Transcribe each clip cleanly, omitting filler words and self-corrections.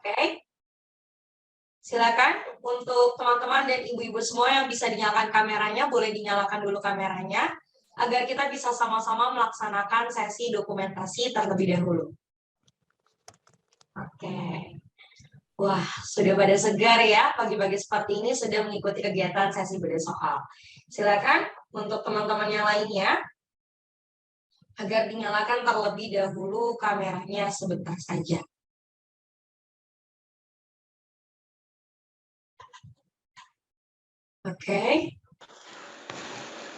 Oke. Silakan untuk teman-teman dan ibu-ibu semua yang bisa dinyalakan kameranya, boleh dinyalakan dulu kameranya, agar kita bisa sama-sama melaksanakan sesi dokumentasi terlebih dahulu. Oke. Wah, sudah pada segar ya, pagi-pagi seperti ini sudah mengikuti kegiatan sesi bedah soal. Silakan untuk teman-teman yang lainnya, agar dinyalakan terlebih dahulu kameranya sebentar saja. Oke.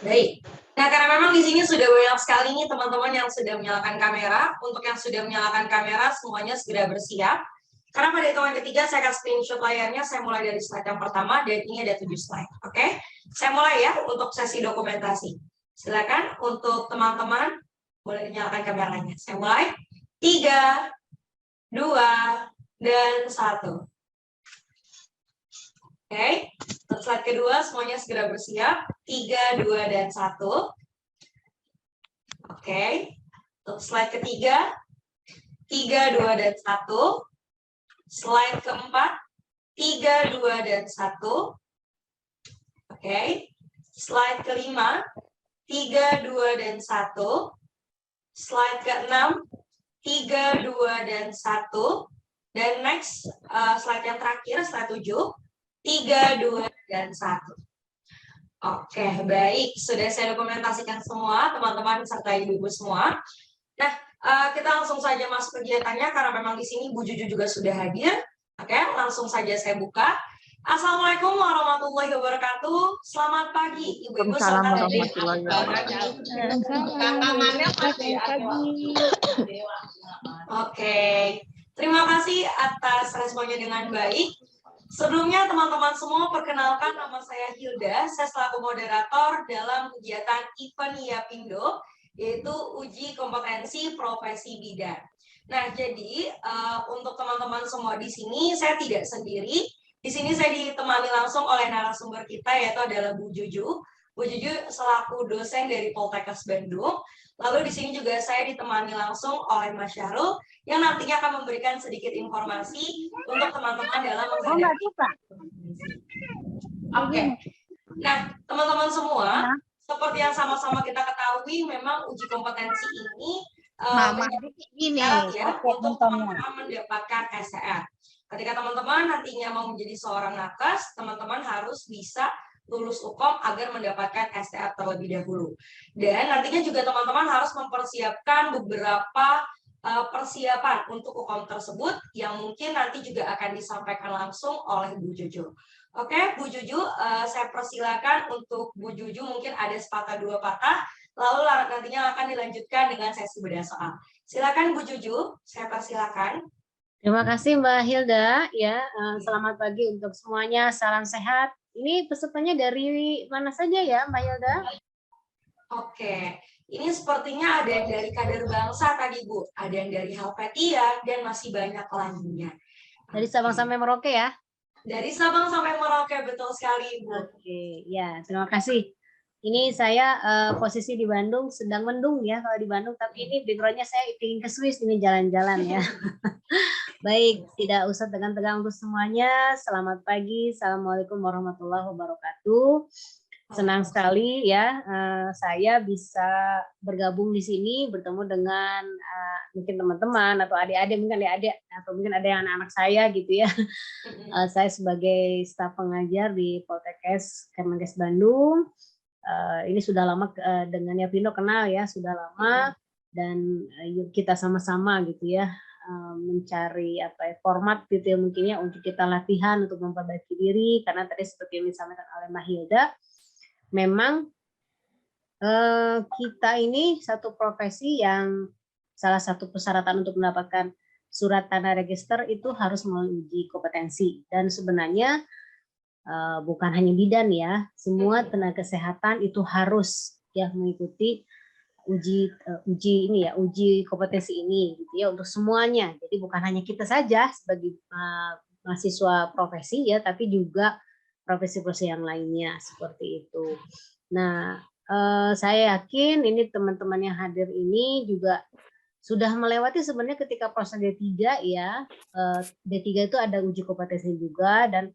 Baik. Nah, karena memang di sini sudah banyak sekali nih teman-teman yang sudah menyalakan kamera. Untuk yang sudah menyalakan kamera, semuanya segera bersiap. Karena pada hitungan ketiga, saya akan screenshot layarnya. Saya mulai dari slide yang pertama, dan ini ada 7 slide. Oke? Saya mulai ya untuk sesi dokumentasi. Silakan untuk teman-teman, boleh dinyalakan kameranya. Saya mulai. 3, 2, dan 1. Oke, untuk slide kedua semuanya segera bersiap. 3, 2, dan 1. Oke, untuk slide ketiga. 3, 2, dan 1. Slide keempat. 3, 2, dan 1. Oke, slide kelima. 3, 2, dan 1. Slide keenam. 3, 2, dan 1. Dan next, slide yang terakhir, slide 7. 3, 2, dan 1. Oke, baik. Sudah saya dokumentasikan semua, teman-teman serta ibu-ibu semua. Nah, kita langsung saja masuk kegiatannya, karena memang di sini Bu Juju juga sudah hadir. Oke, langsung saja saya buka. Assalamualaikum warahmatullahi wabarakatuh. Selamat pagi, ibu-ibu serta warahmatullahi wabarakatuh. Oke, terima kasih atas responnya dengan baik. Sebelumnya teman-teman semua, perkenalkan nama saya Hilda, saya selaku moderator dalam kegiatan event YAPindo, yaitu uji kompetensi profesi bidan. Nah, jadi untuk teman-teman semua di sini saya tidak sendiri. Di sini saya ditemani langsung oleh narasumber kita, yaitu adalah Bu Juju. Bu Juju selaku dosen dari Poltekkes Bandung. Lalu di sini juga saya ditemani langsung oleh Mas Syahrul, yang nantinya akan memberikan sedikit informasi untuk teman-teman dalam menghadapi. Oke. Nah, teman-teman semua, seperti yang sama-sama kita ketahui, memang uji kompetensi ini syarat ya untuk teman-teman mendapatkan STR. Ketika teman-teman nantinya mau menjadi seorang nakes, teman-teman harus bisa lulus UKOM agar mendapatkan STR terlebih dahulu. Dan nantinya juga teman-teman harus mempersiapkan beberapa persiapan untuk UKOM tersebut yang mungkin nanti juga akan disampaikan langsung oleh Bu Juju. Oke, Bu Juju, saya persilakan untuk Bu Juju mungkin ada sepatah dua patah, lalu nantinya akan dilanjutkan dengan sesi bedah soal. Silakan Bu Juju, saya persilakan. Terima kasih Mbak Hilda. Ya, selamat pagi untuk semuanya. Salam sehat. Ini pesertanya dari mana saja ya, Mbak Hilda? Oke, ini sepertinya ada yang dari kader bangsa tadi Bu, ada yang dari Helvetia, dan masih banyak lainnya. Dari Sabang sampai Merauke ya? Dari Sabang sampai Merauke, betul sekali Bu. Oke, ya terima kasih. Ini saya posisi di Bandung, sedang mendung ya kalau di Bandung, tapi ini backgroundnya saya ingin ke Swiss, ini jalan-jalan ya. Baik, tidak usah tegang-tegang untuk semuanya. Selamat pagi, Assalamualaikum warahmatullahi wabarakatuh. Senang sekali ya, saya bisa bergabung di sini, bertemu dengan mungkin teman-teman atau adik-adik, mungkin adik-adik atau mungkin ada yang anak-anak saya gitu ya. Saya sebagai staf pengajar di Poltekkes Kemenkes Bandung. Ini sudah lama dengan YAPindo kenal ya, sudah lama, dan yuk kita sama-sama gitu ya mencari format gitu ya mungkin ya untuk kita latihan untuk memperbaiki diri, karena tadi seperti yang disampaikan oleh Mbak Hilda, memang kita ini satu profesi yang salah satu persyaratan untuk mendapatkan surat tanda register itu harus melalui uji kompetensi, dan sebenarnya bukan hanya bidan ya, semua tenaga kesehatan itu harus ya mengikuti uji kompetensi ini gitu ya untuk semuanya. Jadi bukan hanya kita saja sebagai mahasiswa profesi ya, tapi juga profesi-profesi yang lainnya seperti itu. Nah, saya yakin ini teman-teman yang hadir ini juga sudah melewati sebenarnya ketika proses D3 ya. D3 itu ada uji kompetensi juga, dan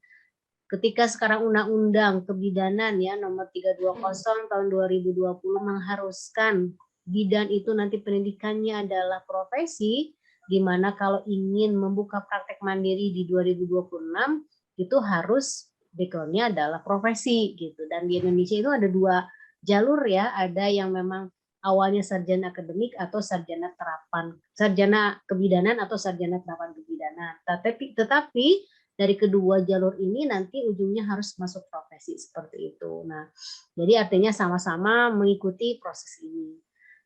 ketika sekarang Undang-Undang Kebidanan ya nomor 320 tahun 2020 mengharuskan bidan itu nanti pendidikannya adalah profesi, di mana kalau ingin membuka praktek mandiri di 2026 itu harus background-nya adalah profesi gitu. Dan di Indonesia itu ada 2 jalur ya, ada yang memang awalnya sarjana akademik atau sarjana kebidanan atau sarjana terapan kebidanan. Tetapi dari kedua jalur ini nanti ujungnya harus masuk profesi seperti itu. Nah, jadi artinya sama-sama mengikuti proses ini.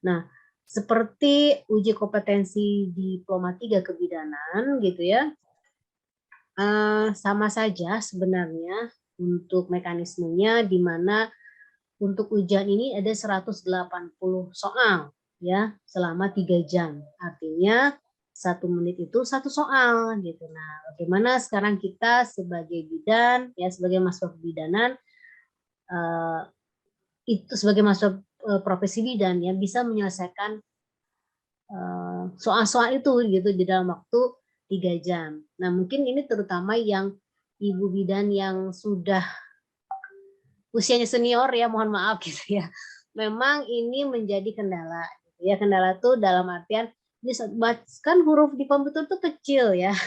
Nah, seperti uji kompetensi diploma 3 kebidanan gitu ya, sama saja sebenarnya untuk mekanismenya, di mana untuk ujian ini ada 180 soal ya selama 3 jam. Artinya 1 menit itu 1 soal gitu. Nah, bagaimana sekarang kita sebagai bidan ya, sebagai mahasiswa kebidanan itu sebagai mahasiswa profesi bidan ya bisa menyelesaikan soal-soal itu gitu di dalam waktu 3 jam. Nah, mungkin ini terutama yang ibu bidan yang sudah usianya senior ya, mohon maaf gitu ya. Memang ini menjadi kendala. Ya, kendala tuh dalam artian ini kan huruf di komputer tuh kecil ya.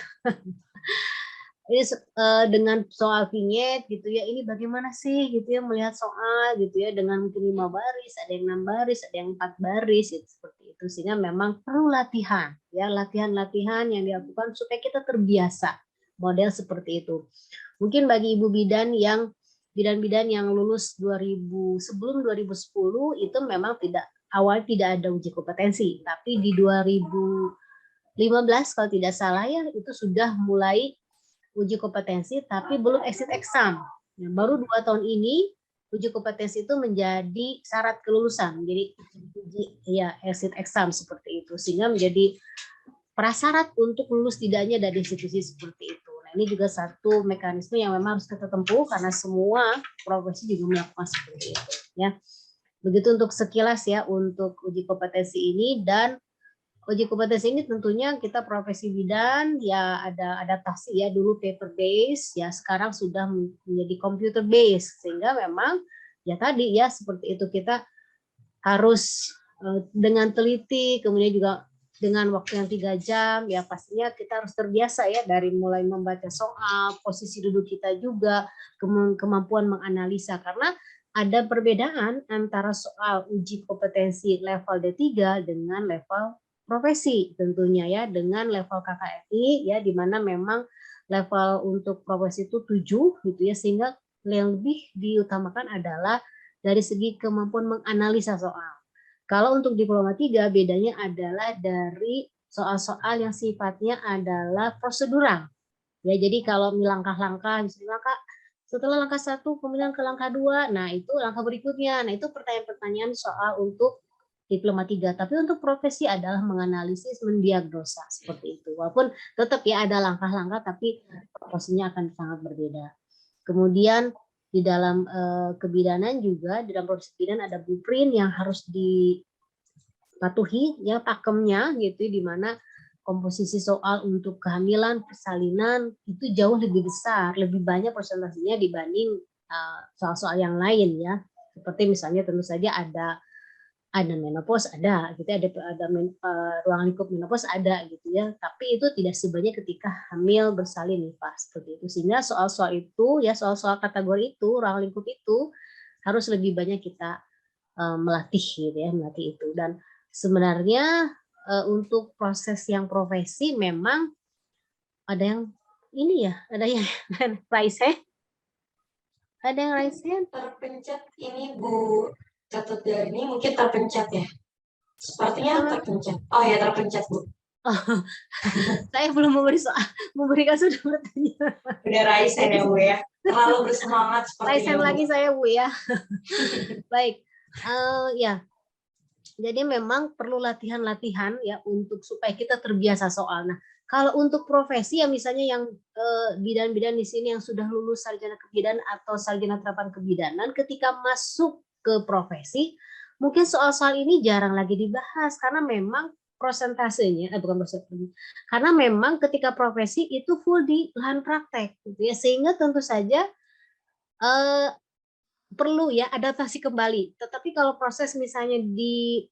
Ini dengan soal vignette gitu ya, ini bagaimana sih gitu ya melihat soal gitu ya dengan mungkin 5 baris, ada yang 6 baris, ada yang 4 baris gitu, seperti itu. Sehingga memang perlu latihan ya, latihan-latihan yang dilakukan supaya kita terbiasa model seperti itu. Mungkin bagi ibu bidan yang bidan-bidan yang lulus sebelum 2010 itu memang awal tidak ada uji kompetensi, tapi di 2015 kalau tidak salah ya itu sudah mulai uji kompetensi, tapi belum exit exam. Nah, baru 2 tahun ini uji kompetensi itu menjadi syarat kelulusan, jadi ya exit exam seperti itu, sehingga menjadi prasyarat untuk lulus tidaknya dari institusi seperti itu. Nah, ini juga satu mekanisme yang memang harus kita tempuh karena semua profesi juga melakukan seperti itu ya. Begitu untuk sekilas ya untuk uji kompetensi ini. Dan uji kompetensi ini tentunya kita profesi bidan ya ada adaptasi ya, dulu paper base ya, sekarang sudah menjadi computer base, sehingga memang ya tadi ya seperti itu, kita harus dengan teliti, kemudian juga dengan waktu yang 3 jam ya, pastinya kita harus terbiasa ya dari mulai membaca soal, posisi duduk kita juga, kemampuan menganalisa, karena ada perbedaan antara soal uji kompetensi level D3 dengan level profesi tentunya ya, dengan level KKRI ya, di mana memang level untuk profesi itu 7 gitu ya, sehingga yang lebih diutamakan adalah dari segi kemampuan menganalisa soal. Kalau untuk diploma 3 bedanya adalah dari soal-soal yang sifatnya adalah prosedural. Ya, jadi kalau langkah-langkah, misalnya Kak, setelah langkah 1 kemudian ke langkah 2, nah itu langkah berikutnya. Nah, itu pertanyaan-pertanyaan soal untuk diploma 3. Tapi untuk profesi adalah menganalisis, mendiagnosa seperti itu. Walaupun tetap ya ada langkah-langkah, tapi proporsinya akan sangat berbeda. Kemudian di dalam kebidanan juga, di dalam proses bidan ada blueprint yang harus dipatuhi ya, pakemnya gitu, di mana komposisi soal untuk kehamilan, persalinan itu jauh lebih besar, lebih banyak persentasenya dibanding soal-soal yang lain ya. Seperti misalnya tentu saja ada menopause ada gitu, ada ruang lingkup menopause ada gitu ya, tapi itu tidak sebanyak ketika hamil, bersalin, nifas seperti itu. Sehingga soal-soal itu ya, soal-soal kategori itu, ruang lingkup itu harus lebih banyak kita melatih gitu ya, melatih itu. Dan sebenarnya untuk proses yang profesi memang ada yang ini ya, ada yang raise hand, ada yang raise hand. Terpencet ini Bu Catat dari ini mungkin terpencet ya. Sepertinya terpencet. Oh ya, terpencet Bu. Oh, saya belum memberikan sudah bertanya. Udah raise hand ya Bu ya. Terlalu bersemangat sepertinya. Raise hand lagi saya Bu ya. Baik, ya. Jadi memang perlu latihan-latihan ya untuk supaya kita terbiasa soal. Nah, kalau untuk profesi ya misalnya yang bidan-bidan di sini yang sudah lulus sarjana kebidanan atau sarjana terapan kebidanan, ketika masuk ke profesi, mungkin soal-soal ini jarang lagi dibahas karena memang prosentasenya, bukan prosentase, karena memang ketika profesi itu full di lahan praktek, gitu ya, sehingga tentu saja perlu ya adaptasi kembali. Tetapi kalau proses misalnya di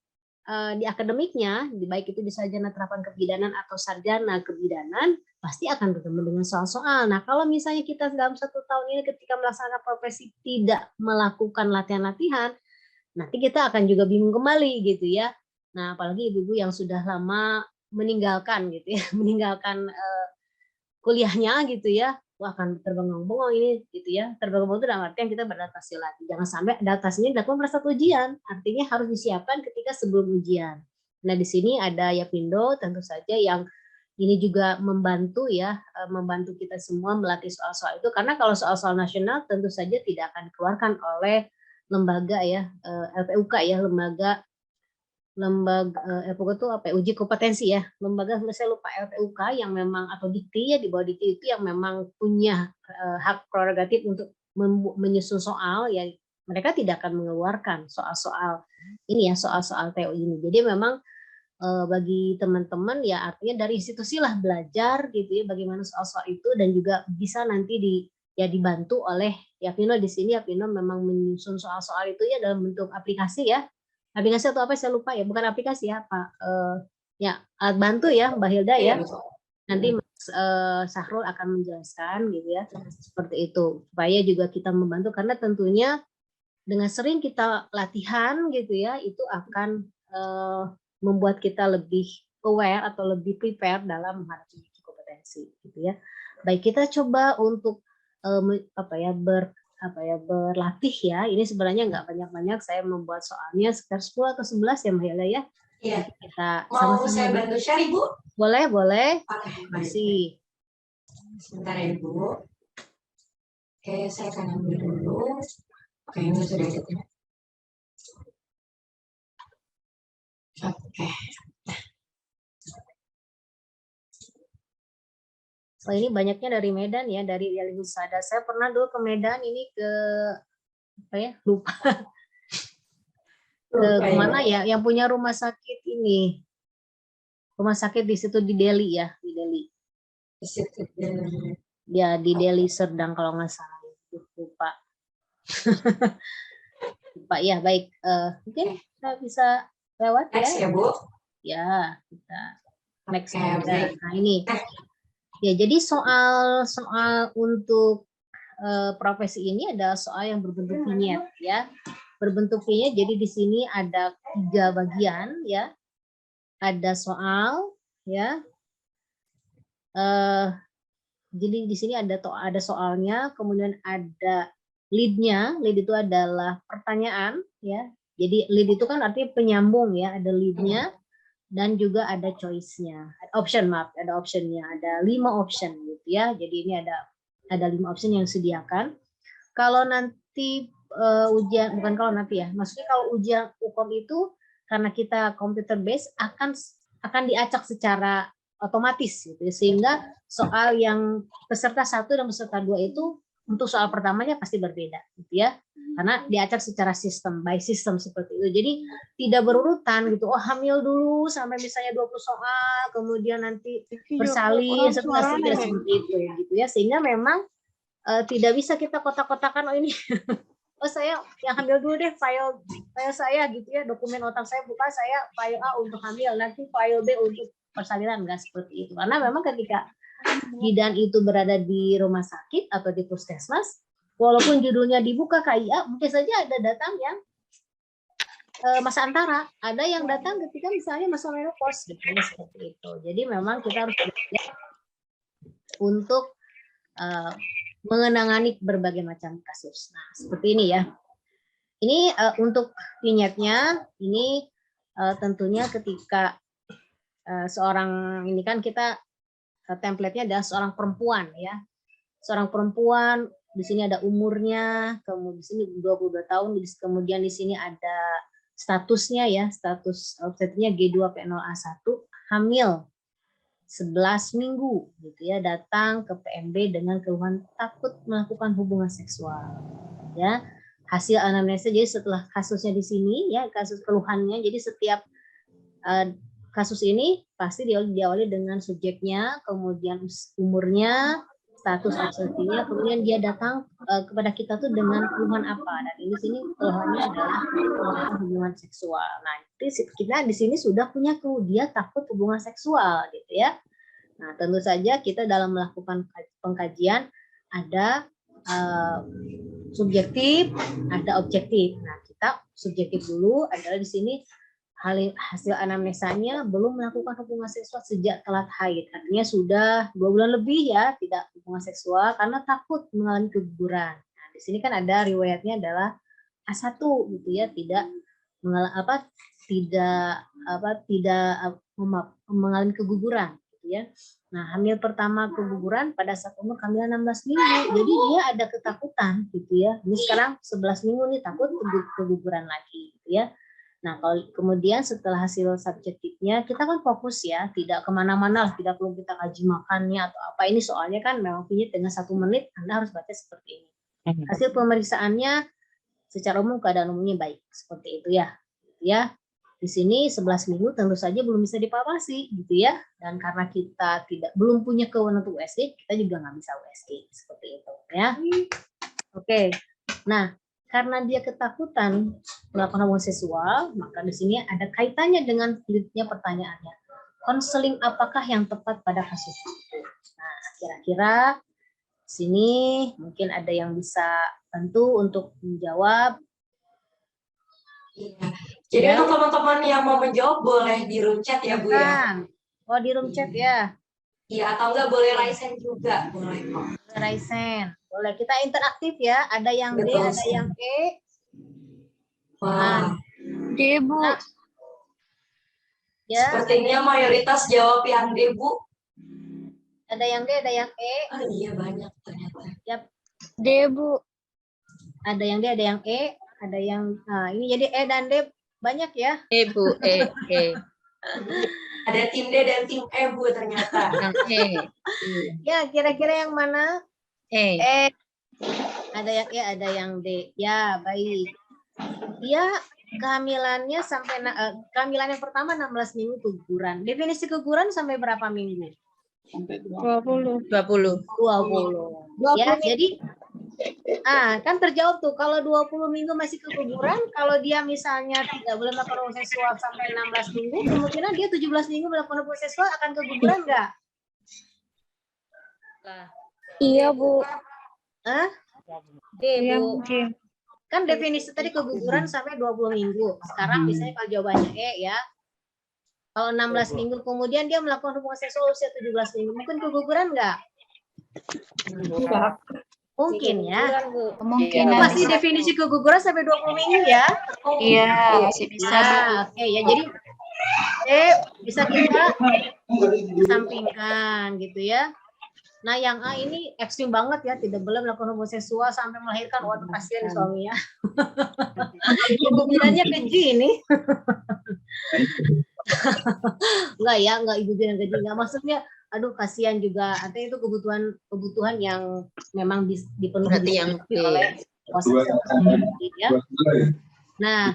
akademiknya, baik itu di sarjana terapan kebidanan atau sarjana kebidanan, pasti akan bertemu dengan soal-soal. Nah, kalau misalnya kita dalam 1 tahun ini ketika melaksanakan profesi tidak melakukan latihan-latihan, nanti kita akan juga bingung kembali gitu ya. Nah, apalagi ibu-ibu yang sudah lama meninggalkan gitu ya, meninggalkan kuliahnya gitu ya, wah akan terbengong-bengong ini gitu ya. Terbengong-bengong itu dalam artian kita beradaptasi lagi. Jangan sampai adaptasinya dilakukan pada saat ujian. Artinya harus disiapkan ketika sebelum ujian. Nah, di sini ada Yapindo tentu saja yang ini juga membantu ya, membantu kita semua melatih soal-soal itu, karena kalau soal-soal nasional tentu saja tidak akan dikeluarkan oleh lembaga ya, LPUK ya, lembaga LPUK itu apa ya, uji kompetensi ya, lembaga, saya lupa, LPUK yang memang, atau Dikti ya, di bawah Dikti itu yang memang punya hak prerogatif untuk menyusun soal ya, mereka tidak akan mengeluarkan soal-soal ini ya, soal-soal TO ini. Jadi memang bagi teman-teman ya, artinya dari institusi lah belajar gitu ya, bagaimana soal-soal itu, dan juga bisa nanti dibantu oleh Yapino. Di sini Yapino memang menyusun soal-soal itu ya dalam bentuk aplikasi ya, aplikasi atau apa saya lupa ya, bukan aplikasi ya Pak, ya alat bantu ya Mbak Hilda ya, nanti Mas Sahrul akan menjelaskan gitu ya, seperti itu, supaya juga kita membantu, karena tentunya dengan sering kita latihan gitu ya, itu akan membuat kita lebih aware atau lebih prepare dalam menghadapi kompetensi gitu ya. Baik, kita coba untuk berlatih ya. Ini sebenarnya nggak banyak-banyak, saya membuat soalnya sekitar 10 atau 11 ya Mbak Yala ya. Iya. Kita mau saya bantu share Ibu? Boleh. Oke, Masih. Sebentar ya Ibu. Oke, saya akan ambil dulu. Oke, ini sudah ada. Oke. Oh, ini banyaknya dari Medan ya, dari Husada. Saya pernah dulu ke Medan, ini ke apa ya, lupa. Kemana ya, yang punya rumah sakit ini, rumah sakit di situ di Delhi ya, di Delhi. Ya, di Delhi Serdang kalau nggak salah, lupa. Lupa ya, baik. Mungkin kita bisa lewat next ya. Ya Bu. Ya, kita next Okay, aja. Nah ini, ya jadi soal untuk profesi ini adalah soal yang berbentuk vignette ya, berbentuk vignette. Jadi di sini ada 3 bagian ya, ada soal ya, jadi di sini ada soalnya, kemudian ada lead-nya. Lead itu adalah pertanyaan ya, jadi lead itu kan artinya penyambung ya, ada lead-nya dan juga ada choice-nya, ada option-nya, ada 5 option gitu ya. Jadi ini ada 5 option yang disediakan. Kalau nanti ujian, bukan kalau nanti ya, maksudnya kalau ujian UKOM itu karena kita computer based akan diacak secara otomatis gitu ya, sehingga soal yang peserta 1 dan peserta 2 itu untuk soal pertamanya pasti berbeda gitu ya, karena diacak secara sistem, by system seperti itu. Jadi tidak berurutan gitu, oh hamil dulu sampai misalnya 20 soal, kemudian nanti bersalin setelah seperti itu gitu ya, sehingga memang tidak bisa kita kotak-kotakan, oh ini oh saya yang hamil dulu deh, file saya gitu ya, dokumen otak saya buka, saya file A untuk hamil, nanti file B untuk persalinan, enggak seperti itu. Karena memang ketika bidan itu berada di rumah sakit atau di puskesmas, walaupun judulnya dibuka KIA, mungkin saja ada datang yang masa antara, ada yang datang ketika misalnya masa menopause, seperti itu. Jadi memang kita harus belajar untuk mengenangani berbagai macam kasus. Nah, seperti ini ya. Ini untuk vignette-nya, ini tentunya ketika seorang, ini kan kita template-nya adalah seorang perempuan ya. Seorang perempuan, di sini ada umurnya, kemudian di sini 22 tahun, kemudian di sini ada statusnya ya, status obstetriknya G2P0A1, hamil 11 minggu gitu ya, datang ke PMB dengan keluhan takut melakukan hubungan seksual ya. Hasil anamnesa, jadi setelah kasusnya di sini ya, kasus keluhannya, jadi setiap kasus ini pasti diawali dengan subjeknya, kemudian umurnya, status observasinya, kemudian dia datang kepada kita tuh dengan keluhan apa. Dan ini sini keluhannya adalah hubungan seksual. Nah, kita di sini sudah punya dia takut hubungan seksual gitu ya. Nah, tentu saja kita dalam melakukan pengkajian ada subjektif, ada objektif. Nah, kita subjektif dulu adalah di sini hasil anamnesanya belum melakukan hubungan seksual sejak telat haid. Artinya sudah 2 bulan lebih ya tidak hubungan seksual karena takut mengalami keguguran. Nah, di sini kan ada riwayatnya adalah A1 gitu ya, tidak mengalami keguguran gitu ya. Nah, hamil pertama keguguran pada saat umur kehamilan 16 minggu. Jadi dia ada ketakutan gitu ya. Ini sekarang 11 minggu nih takut keguguran lagi gitu ya. Nah, kalau kemudian setelah hasil subjektifnya, kita kan fokus ya, tidak kemana-mana, tidak perlu kita kaji makannya atau apa. Ini soalnya kan memang punya dengan 1 menit, Anda harus baca seperti ini. Hasil pemeriksaannya secara umum keadaan umumnya baik, seperti itu ya. Ya, di sini 11 minggu tentu saja belum bisa dipapasi gitu ya. Dan karena kita belum punya kewenangan untuk USG, kita juga nggak bisa USG seperti itu ya. Oke. Nah, karena dia ketakutan melakukan hubungan seksual, maka di sini ada kaitannya dengan selanjutnya pertanyaannya. Konseling apakah yang tepat pada kasus itu? Nah, kira-kira sini mungkin ada yang bisa bantu untuk menjawab. Iya. Jadi untuk teman-teman yang mau menjawab boleh di room chat ya Bu ya. Oh, di room chat ya. Iya, atau enggak boleh raise hand juga, boleh kok. Raise hand. Boleh, kita interaktif ya. Ada yang D, ada yang E. Wah. D, Bu. Nah, ya. Sepertinya mayoritas jawab yang D, Bu. Ada yang D, ada yang E. Oh iya, banyak ternyata. Yap. D, Bu. Ada yang D, ada yang E. Ada yang, nah ini jadi E dan D banyak ya. E, Bu. E. Ada tim D dan tim E, Bu, ternyata. Yang E. Ya, kira-kira yang mana? E. Ada yang E, ada yang D. Ya, baik. Dia kehamilannya sampai kehamilan yang pertama 16 minggu keguguran. Definisi keguguran sampai berapa minggu? 20. Ya, jadi kan terjawab tuh kalau 20 minggu masih keguguran, kalau dia misalnya tidak boleh melakukan hubungan seksual sampai 16 minggu, kemungkinan dia 17 minggu melakukan hubungan seksual akan keguguran enggak? Iya, Bu. D, Bu. Kan definisi tadi keguguran sampai 20 minggu. Sekarang misalnya kalau jawabannya E ya. Kalau 16 minggu kemudian dia melakukan hubungan seksual usia 17 minggu, mungkin keguguran enggak? Mungkin ya. Kemungkinan. Masih definisi keguguran sampai 20 minggu ya? Iya, masih bisa. Oke ya, jadi bisa kita sampingkan gitu ya. Nah, yang A ini ekstrim banget ya, tidak boleh melakukan hubungan seksual sampai melahirkan. Waduh, kasihan suaminya. Kegugurannya keji ini. Enggak ya, enggak ibu bilang keji, enggak, maksudnya aduh kasihan juga. Artinya itu kebutuhan yang memang dipenuhi oleh ya. Nah,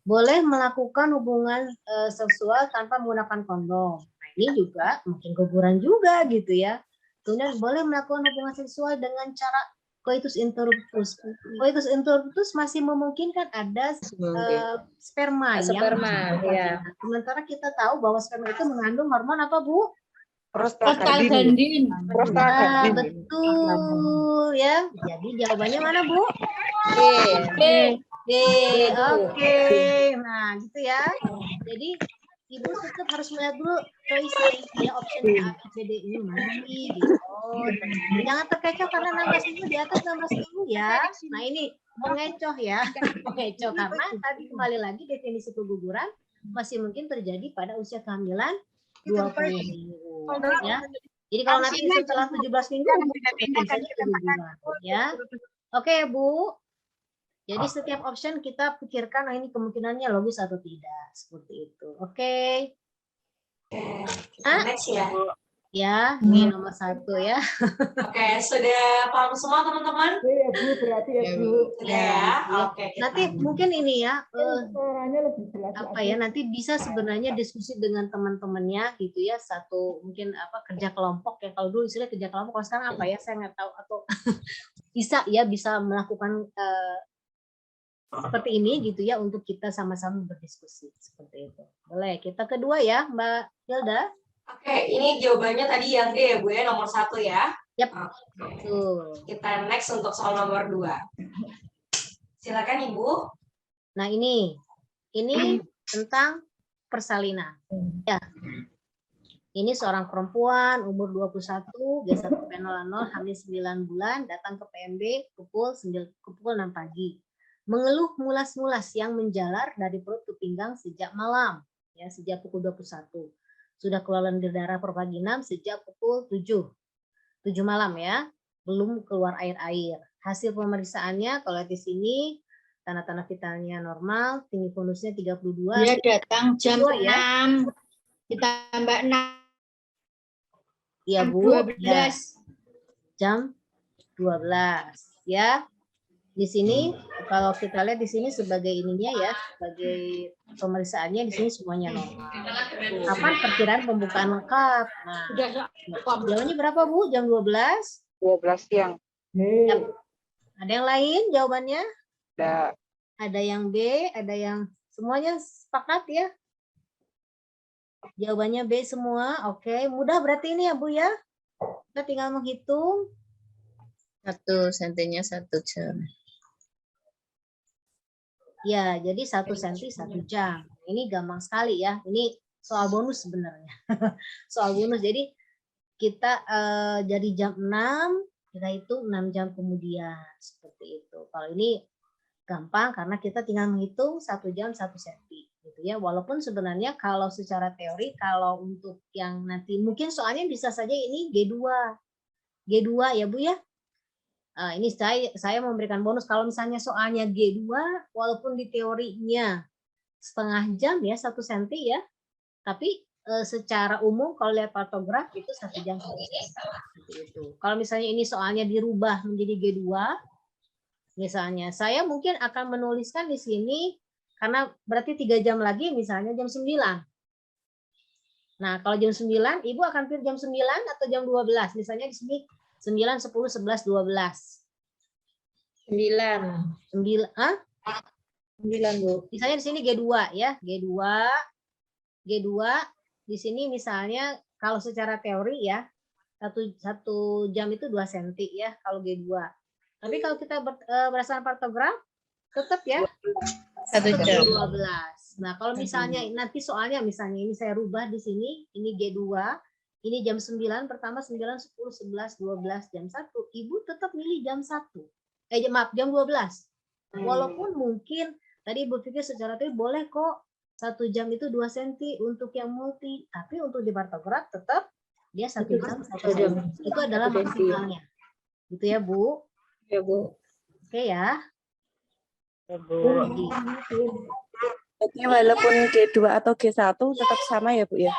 boleh melakukan hubungan seksual tanpa menggunakan kondom. Nah, ini juga mungkin keguguran juga gitu ya. Kemudian boleh melakukan hubungan seksual dengan cara coitus interruptus. Coitus interruptus masih memungkinkan ada sperma yang ya. Sementara kita tahu bahwa sperma itu mengandung hormon apa, Bu? Prostaglandin. Betul ya. Jadi jawabannya mana, Bu? D. Oke. Nah, gitu ya. Jadi Ibu tetap harus melihat dulu choice ya, option A, B, C, D ini mana nih gitu. Jangan terkecoh karena 16 minggu di atas 16 minggu ya. Nah, ini mengecoh ya. Mengecoh karena tadi kembali lagi definisi keguguran masih mungkin terjadi pada usia kehamilan 20 minggu ya. Jadi kalau nanti setelah 17 minggu mungkin saja keguguran ya. Oke, Bu. Jadi setiap option kita pikirkan ini kemungkinannya logis atau tidak, seperti itu. Oke. Next ya. Ya, ini nomor 1 ya. Oke, sudah paham semua teman-teman? Ya, Bu, berarti ya, Bu. Sudah ya? Ya. Oke, kita. Nanti mungkin ini ya, Suaranya lebih jelas apa lagi. ya, nanti bisa sebenarnya diskusi dengan teman-temannya gitu ya, satu mungkin apa kerja kelompok ya, kalau dulu istilah kerja kelompok, kalau sekarang apa ya saya nggak tahu, atau bisa melakukan seperti ini gitu ya, untuk kita sama-sama berdiskusi seperti itu. Boleh, kita kedua ya Mbak Hilda. Oke, ini jawabannya tadi yang D ya Bu ya, nomor 1 ya. Yap. Oke. Tuh. Kita next untuk soal nomor 2. Silakan Ibu. Nah ini tentang persalinan. Ya. Ini seorang perempuan umur 21, G1P00, hamil 9 bulan, datang ke PMB pukul 6 pagi. Mengeluh mulas-mulas yang menjalar dari perut ke pinggang sejak malam, ya, sejak pukul 21. Sudah keluar lendir darah pervaginam sejak pukul 7 malam ya, belum keluar air-air. Hasil pemeriksaannya kalau di sini tanda-tanda vitalnya normal, tinggi fundusnya 32. Dia datang jam 6, ya. ditambah 6. Iya Bu, 12. ya. Jam 12 ya. Di sini kalau kita lihat di sini sebagai ininya ya, sebagai pemeriksaannya di sini semuanya normal. Kapan perkiraan pembukaan lengkap? Nah, jawabannya berapa Bu? Jam 12? 12 siang. Yap. Ada yang lain jawabannya? Ada. Ada yang B, ada yang semuanya sepakat ya? Jawabannya B semua. Oke, mudah berarti ini ya Bu ya. Kita tinggal menghitung. 1 sentinya 1 jam. Ya, jadi 1 senti 1 jam. Ini gampang sekali ya. Ini soal bonus sebenarnya. Soal bonus. Jadi kita jadi jam 6, kita hitung 6 jam kemudian. Seperti itu. Kalau ini gampang karena kita tinggal menghitung 1 jam 1 senti. Gitu ya. Walaupun sebenarnya kalau secara teori, kalau untuk yang nanti mungkin soalnya bisa saja ini G2. G2 ya Bu ya. Ini saya memberikan bonus kalau misalnya soalnya G2 walaupun di teorinya setengah jam ya 1 senti ya, tapi secara umum kalau lihat partograf itu 1 jam 1 senti itu. Kalau misalnya ini soalnya dirubah menjadi G2, misalnya saya mungkin akan menuliskan di sini karena berarti 3 jam lagi misalnya jam 9. Nah kalau jam 9 Ibu akan pilih jam 9 atau jam 12, misalnya di sini 9, 10, 11, 12. 9. 9, 9 Bu. misalnya di sini G2 ya, G2 di sini misalnya kalau secara teori ya, 1 jam itu 2 senti ya kalau G2. Tapi kalau kita berdasarkan partograf tetap ya 1 jam. 12. Nah, kalau misalnya nanti soalnya misalnya ini saya rubah di sini, ini G2, ini jam 9, pertama 9, 10, 11, 12, jam 1. Ibu tetap milih jam 1. Maaf, jam 12. Walaupun mungkin tadi Ibu pikir secara teori boleh kok 1 jam itu 2 senti untuk yang multi, tapi untuk di partograf tetap dia 1 jam 1 senti. Itu adalah maksimalnya. Gitu ya, Bu? Ya Bu. Oke ya. Jadi walaupun G2 atau G1 tetap sama ya Bu ya?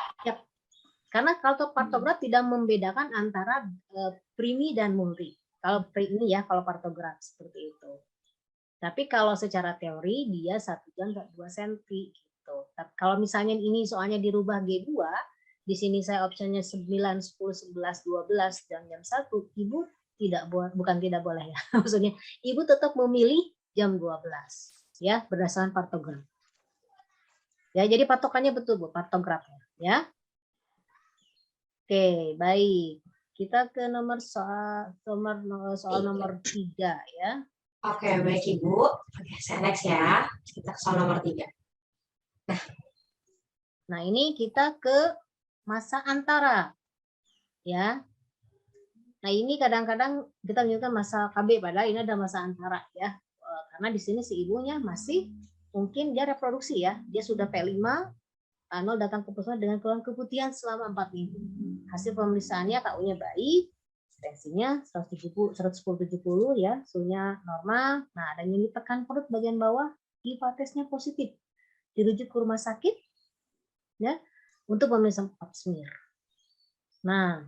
Karena kalau partograf tidak membedakan antara primi dan multi. Kalau ini ya, kalau partograf seperti itu. Tapi kalau secara teori dia 1 jam 2 senti gitu. Tapi kalau misalnya ini soalnya dirubah G2, di sini saya optionnya 9, 10, 11, 12 dan jam 1, Ibu tidak boleh, bukan tidak boleh ya. Maksudnya Ibu tetap memilih jam 12 ya, berdasarkan partograf. Ya, jadi patokannya betul Bu, partografnya ya. Oke, baik. Kita ke soal nomor 3 ya. Oke, baik Ibu. Oke, saya next ya. Kita ke soal nomor 3. Nah, ini kita ke masa antara. Ya. Nah, ini kadang-kadang kita menyebutkan masa KB, padahal ini ada masa antara ya. Karena di sini si ibunya masih mungkin dia reproduksi ya. Dia sudah P5, Arnold datang ke puskesmas dengan keluhan keputihan selama 4 minggu. Hasil pemeriksaannya KU-nya baik, tensinya 110-70 ya, suhunya normal. Nah, ada nyeri tekan perut bagian bawah, IVA tesnya positif. Dirujuk ke rumah sakit ya untuk pemeriksaan pap smear. Nah,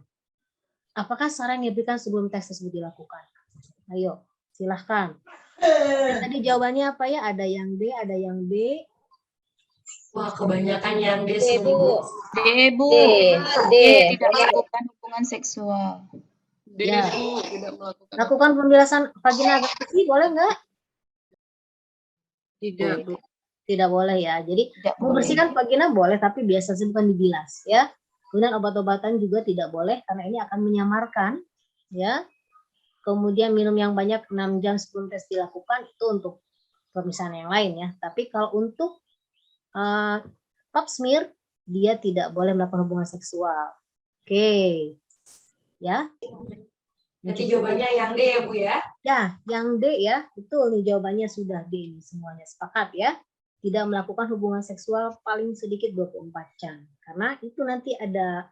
apakah saran yang diberikan sebelum tes tersebut dilakukan? Ayo, silahkan. Tadi jawabannya apa ya? Ada yang D, ada yang B. Wah, kebanyakan yang D D, semua, Bu. Bu. D, Bu. D. Tidak melakukan hubungan seksual. D, Ya. Bu, tidak melakukan. Lakukan pembilasan vagina agresi, boleh nggak? Tidak, Bu. Tidak boleh ya. Jadi Tidak boleh. membersihkan vagina boleh, tapi biasanya bukan dibilas ya. Kemudian obat-obatan juga tidak boleh karena ini akan menyamarkan ya. Kemudian minum yang banyak 6 jam sebelum tes dilakukan itu untuk pemisahan yang lain ya. Tapi kalau untuk pap smear dia tidak boleh melakukan hubungan seksual. Oke. Ya. Berarti jawabannya yang D ya, Bu ya. Ya, yang D ya, betul nih jawabannya sudah D nih semuanya sepakat ya. Tidak melakukan hubungan seksual paling sedikit 24 jam. Karena itu nanti ada,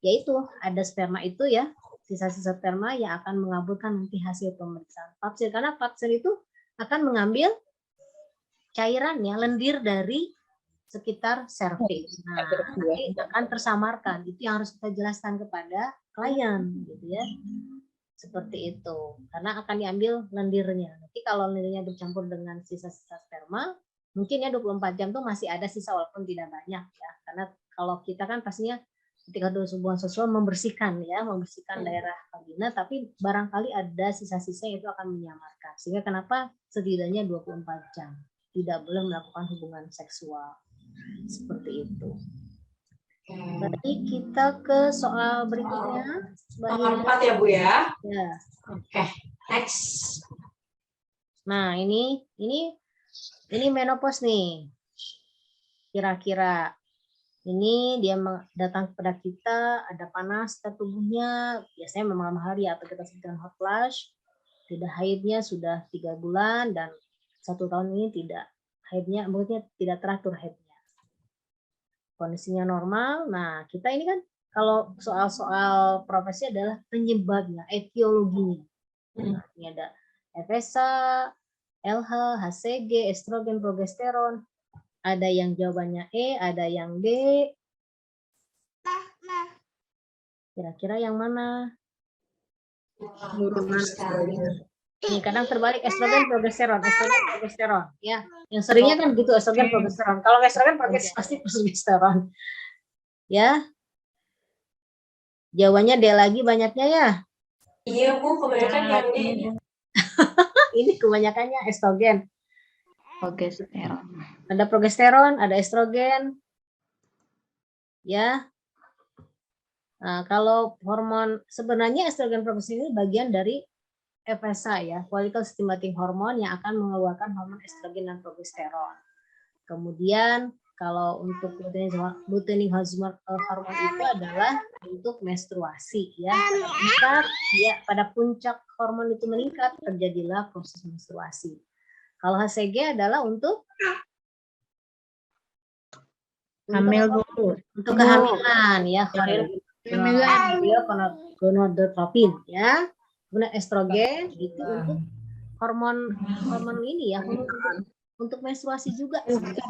yaitu ada sperma itu ya, sisa-sisa sperma yang akan mengabulkan nanti hasil pemeriksaan pap smear. Karena pap smear itu akan mengambil cairannya, lendir dari sekitar serviks. Nah, nanti akan tersamarkan. Itu yang harus kita jelaskan kepada klien gitu ya. Seperti itu. Karena akan diambil lendirnya. Nanti kalau lendirnya bercampur dengan sisa-sisa sperma, mungkin ya 24 jam tuh masih ada sisa walaupun tidak banyak ya. Karena kalau kita kan pastinya ketika hubungan seksual membersihkan ya, membersihkan daerah vagina, tapi barangkali ada sisa-sisa yang itu akan menyamarkan. Sehingga kenapa setidaknya 24 jam tidak boleh melakukan hubungan seksual. Seperti itu. Berarti kita ke soal berikutnya. Nomor 4 ya, Bu ya. Ya. Oke, next. Nah, ini menopause nih. Kira-kira ini dia datang kepada kita, ada panas ke tubuhnya, biasanya malam hari atau kita sebut dengan hot flash. Tidak haidnya sudah 3 bulan dan 1 tahun ini tidak haidnya, maksudnya tidak teratur haidnya. Kondisinya normal. Nah, kita ini kan kalau soal-soal profesi adalah penyebabnya, etiologinya. Nah, ini ada FSH, LH, HCG, estrogen, progesteron. Ada yang jawabannya E, ada yang D. Kira-kira yang mana? Penurunan sekali. Ini kadang terbalik estrogen, progesteron, ya. Yang seringnya kan begitu estrogen, progesteron. Kalau estrogen pasti progesteron. Ya. Jawabannya D lagi banyaknya ya. Iya, Bu, kebanyakan yang D. Ini kebanyakannya estrogen. Progesteron. Ada progesteron, ada estrogen. Ya. Nah, kalau hormon sebenarnya estrogen progesteron ini bagian dari FSH ya, follicle stimulating hormone yang akan mengeluarkan hormon estrogen dan progesteron. Kemudian kalau untuk luteinizing hormone itu adalah untuk menstruasi ya. Pada puncak hormon itu meningkat terjadilah proses menstruasi. Kalau HCG adalah untuk Hamil dulu. untuk kehamilan ya, gonadotropin ya. Kemudian estrogen itu untuk hormon ini ya, untuk menstruasi juga.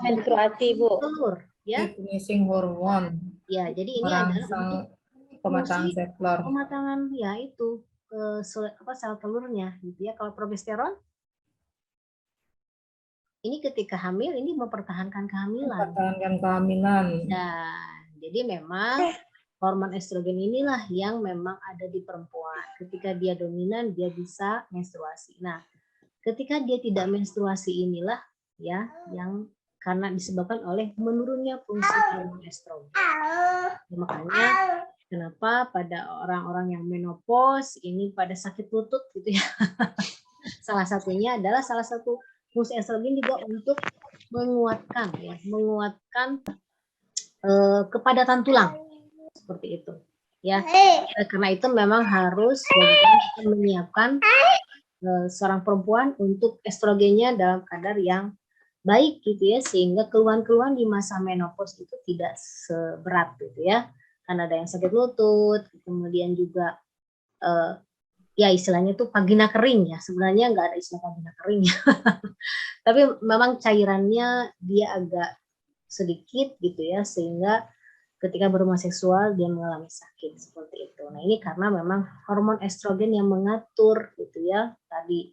Menstruasi, Bu. Telur ya. Finishing hormon, Ya, jadi ini adalah untuk pematangan sel telur. pematangan ya itu sel telurnya gitu ya. Kalau progesteron ini ketika hamil ini mempertahankan kehamilan. Mempertahankan kehamilan. Nah, jadi memang hormon estrogen inilah yang memang ada di perempuan. Ketika dia dominan, dia bisa menstruasi. Nah, ketika dia tidak menstruasi inilah ya yang karena disebabkan oleh menurunnya fungsi hormon estrogen. Makanya kenapa pada orang-orang yang menopause ini pada sakit lutut gitu ya. Salah satunya adalah salah satu fungsi estrogen juga untuk menguatkan kepadatan tulang seperti itu ya. Karena itu memang harus menyiapkan seorang perempuan untuk estrogennya dalam kadar yang baik gitu ya, sehingga keluhan-keluhan di masa menopause itu tidak seberat gitu ya. Karena ada yang sakit lutut, kemudian juga ya istilahnya itu vagina kering ya. Sebenarnya nggak ada istilah vagina kering ya. Tapi memang cairannya dia agak sedikit gitu ya, sehingga ketika berhubungan seksual dia mengalami sakit seperti itu. Nah ini karena memang hormon estrogen yang mengatur gitu ya tadi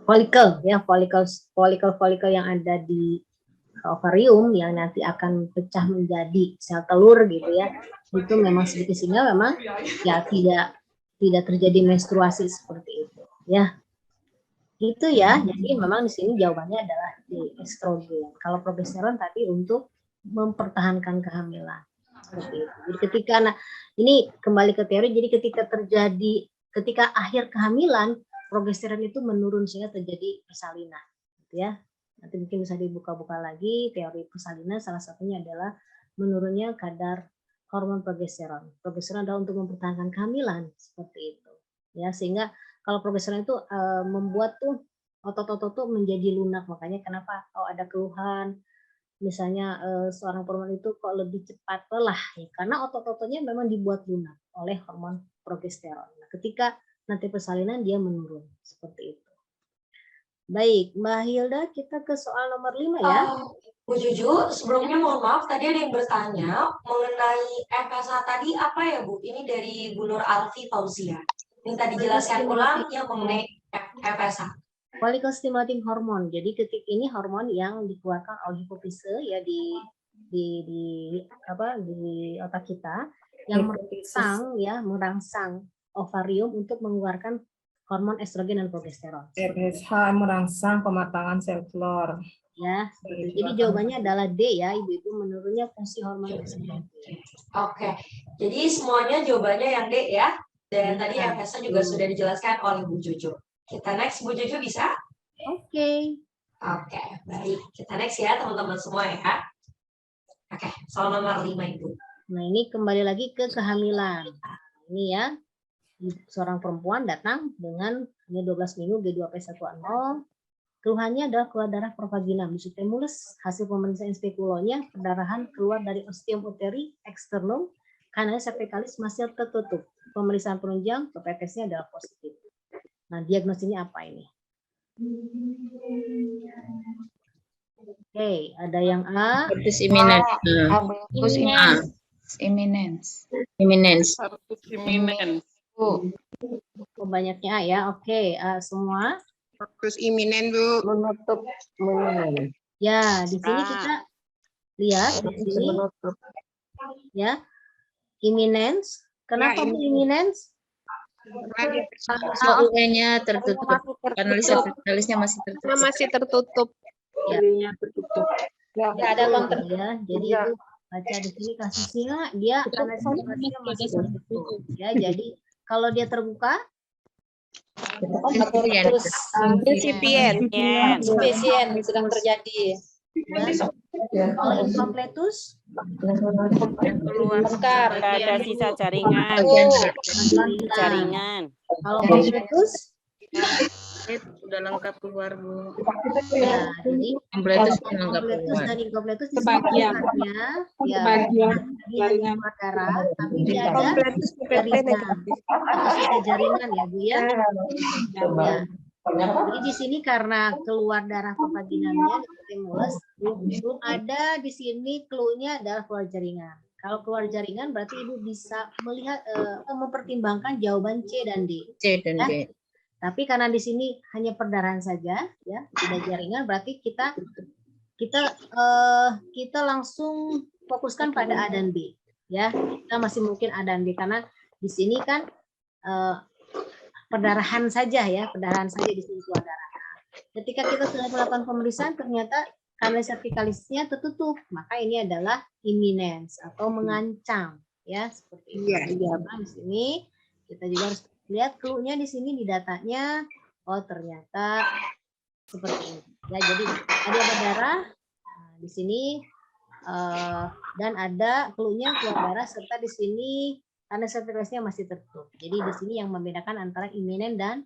folikel yang ada di ovarium yang nanti akan pecah menjadi sel telur gitu ya, itu memang sedikit sehingga memang ya tidak terjadi menstruasi seperti itu ya. Gitu ya. Jadi memang di sini jawabannya adalah di estrogen. Kalau progesteron tadi untuk mempertahankan kehamilan. Seperti itu. Jadi ketika ini kembali ke teori, jadi ketika akhir kehamilan progesteron itu menurun sehingga terjadi persalinan gitu ya. Nanti mungkin bisa dibuka-buka lagi teori persalinan, salah satunya adalah menurunnya kadar hormon progesteron. Progesteron adalah untuk mempertahankan kehamilan seperti itu. Ya, sehingga kalau progesteron itu membuat tuh otot-otot tuh menjadi lunak, makanya kenapa kalau ada keluhan misalnya seorang perempuan itu kok lebih cepat lelah ya, karena otot-ototnya memang dibuat lunak oleh hormon progesteron. Nah, ketika nanti persalinan dia menurun seperti itu. Baik, Mbak Hilda, kita ke soal nomor 5 ya. Bu Juju, sebelumnya mohon maaf, tadi ada yang bertanya mengenai FSH tadi apa ya Bu? Ini dari Bu Nur Alfi Fauzia. Minta dijelaskan ulang yang mengenai FSH. Follicle stimulating hormone. Jadi ketika ini hormon yang dikeluarkan oleh hipofise ya di otak kita yang merangsang ovarium untuk mengeluarkan hormon estrogen dan progesteron. FSH merangsang pematangan sel telur. Ya, jadi jawabannya adalah D ya, ibu-ibu, menurunnya fungsi hormon estrogen. Oke, jadi semuanya jawabannya yang D ya. Dan tadi FSH juga sudah dijelaskan oleh Bu Juju. Kita next, Bu Juju bisa? Oke, baik. Kita next ya teman-teman semua ya. Oke, soal nomor 5 Ibu. Nah ini kembali lagi ke kehamilan. Ini ya, seorang perempuan datang dengan hanya 12 minggu G2P1A0. Keluhannya adalah keluar darah provaginam, stimulus, hasil pemeriksaan spekulonya, perdarahan keluar dari ostium uteri eksternum, kanalis cervicalis masih tertutup. Pemeriksaan penunjang, PPTS-nya adalah positif. Nah, diagnosisnya apa ini? Oke, ada yang A. Abortus imminent. Imminence. Bu. Banyaknya A ya. Oke, semua. Fokus iminen, Bu. Menutup. Ya, di sini kita lihat di sini. Ya. Imminence. Kenapa Bu imminence? UE-nya tertutup. Kanalis cervicalisnya masih tertutup. Masih tertutup. Ya. Ya, ada konten. Ya, jadi itu baca di sini kasusnya dia kanalis masih tertutup. Ya, jadi kalau dia terbuka Insipien sedang terjadi. kalau incompletus Keluar. Ada sisa jaringan. Jaringan. kalau completus Sudah lengkap keluar, Bu. ya, jadi Completus kalau lengkap completus keluar. dan incompletus di Sebagian. sebenarnya ya ini hanya keluar darah tapi dia ada Completus jaringan atau sisa jaringan ya Bu ya. Ya. Jadi di sini karena keluar darah provaginamnya stimulus, belum ada di sini clue-nya adalah keluar jaringan. Kalau keluar jaringan berarti Ibu bisa melihat mempertimbangkan jawaban C dan D. C dan Ya. D. Tapi karena di sini hanya perdarahan saja, ya tidak jaringan, berarti kita langsung fokuskan pada A dan B, ya. Kita masih mungkin A dan B karena di sini kan perdarahan saja ya, perdarahan saja di sini keluar darah. Ketika kita sudah melakukan pemeriksaan, ternyata kanalis cervicalisnya tertutup, maka ini adalah imminence atau mengancam, ya seperti itu. Nah, di sini kita juga harus lihat clue-nya di sini di datanya. Oh, ternyata seperti ini. Ya, jadi ada darah di sini dan ada clue-nya keluar darah serta di sini karena cervicalisnya masih tertutup. Jadi di sini yang membedakan antara imminent dan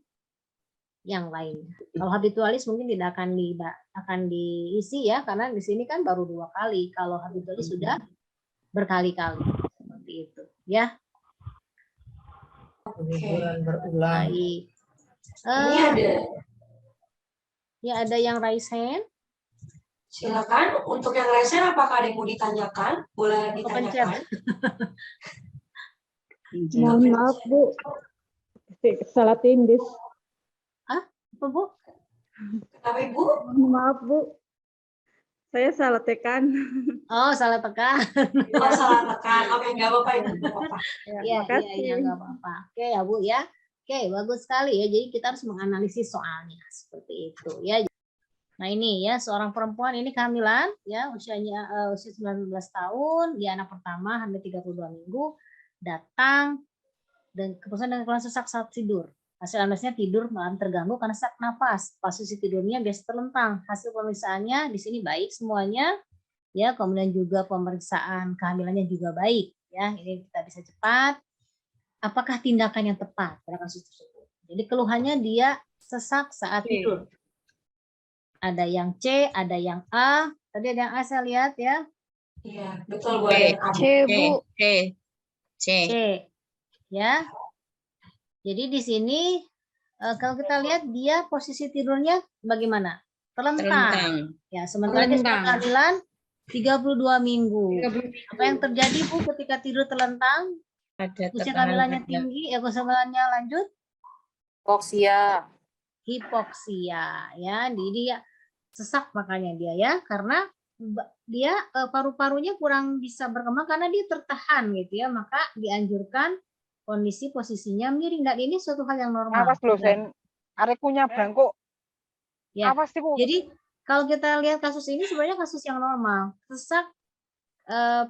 yang lain. Kalau habitualis mungkin tidak akan diisi ya karena di sini kan baru 2 kali. Kalau habitualis sudah berkali-kali seperti itu, ya. Liburan berulang. Baik. Ini ada Ya ada yang raise hand. Silakan. Untuk yang resen, apakah ada yang mau ditanyakan? Boleh ditanyakan. Mohon maaf Bu, salah tindis. Apa Bu? Kenapa Ibu? Mohon maaf Bu, saya salah tekan. Oh, salah tekan. Oh, salah tekan. Oke, nggak apa-apa Ibu. Nggak apa-apa. Iya, iya, nggak apa-apa. Oke ya Bu ya. Oke, bagus sekali ya. Jadi kita harus menganalisis soalnya seperti itu ya. Nah ini ya, seorang perempuan ini kehamilan ya, usianya usia 19 tahun, dia anak pertama, hamil 32 minggu, datang dan keputusan dengan keluhan sesak saat tidur. Hasil analisisnya tidur malam terganggu karena sesak nafas. Posisi tidurnya biasa terlentang. Hasil pemeriksaannya di sini baik semuanya. Ya, kemudian juga pemeriksaan kehamilannya juga baik. Ya, ini kita bisa cepat. Apakah tindakan yang tepat pada kasus tersebut? Jadi keluhannya dia sesak saat tidur. Ada yang C, ada yang A. Tadi ada yang A saya lihat ya. Iya, betul Bu. Ada yang A. C, Bu. C. Ya. Jadi di sini kalau kita lihat dia posisi tidurnya bagaimana? Terlentang. Ya, sementara dia sudah kehamilan 32 minggu. Apa yang terjadi Bu ketika tidur terlentang? Ada Usia tekanan kehamilannya pada tinggi, kehamilannya lanjut hipoksia ya. Jadi dia sesak makanya dia ya, karena dia paru-parunya kurang bisa berkembang karena dia tertahan gitu ya, maka dianjurkan kondisi posisinya miring, dan ini suatu hal yang normal. Awas lho, Sen. Arek punya bangku. Ya. Awas sih, Bu. Jadi kalau kita lihat kasus ini sebenarnya kasus yang normal. Sesak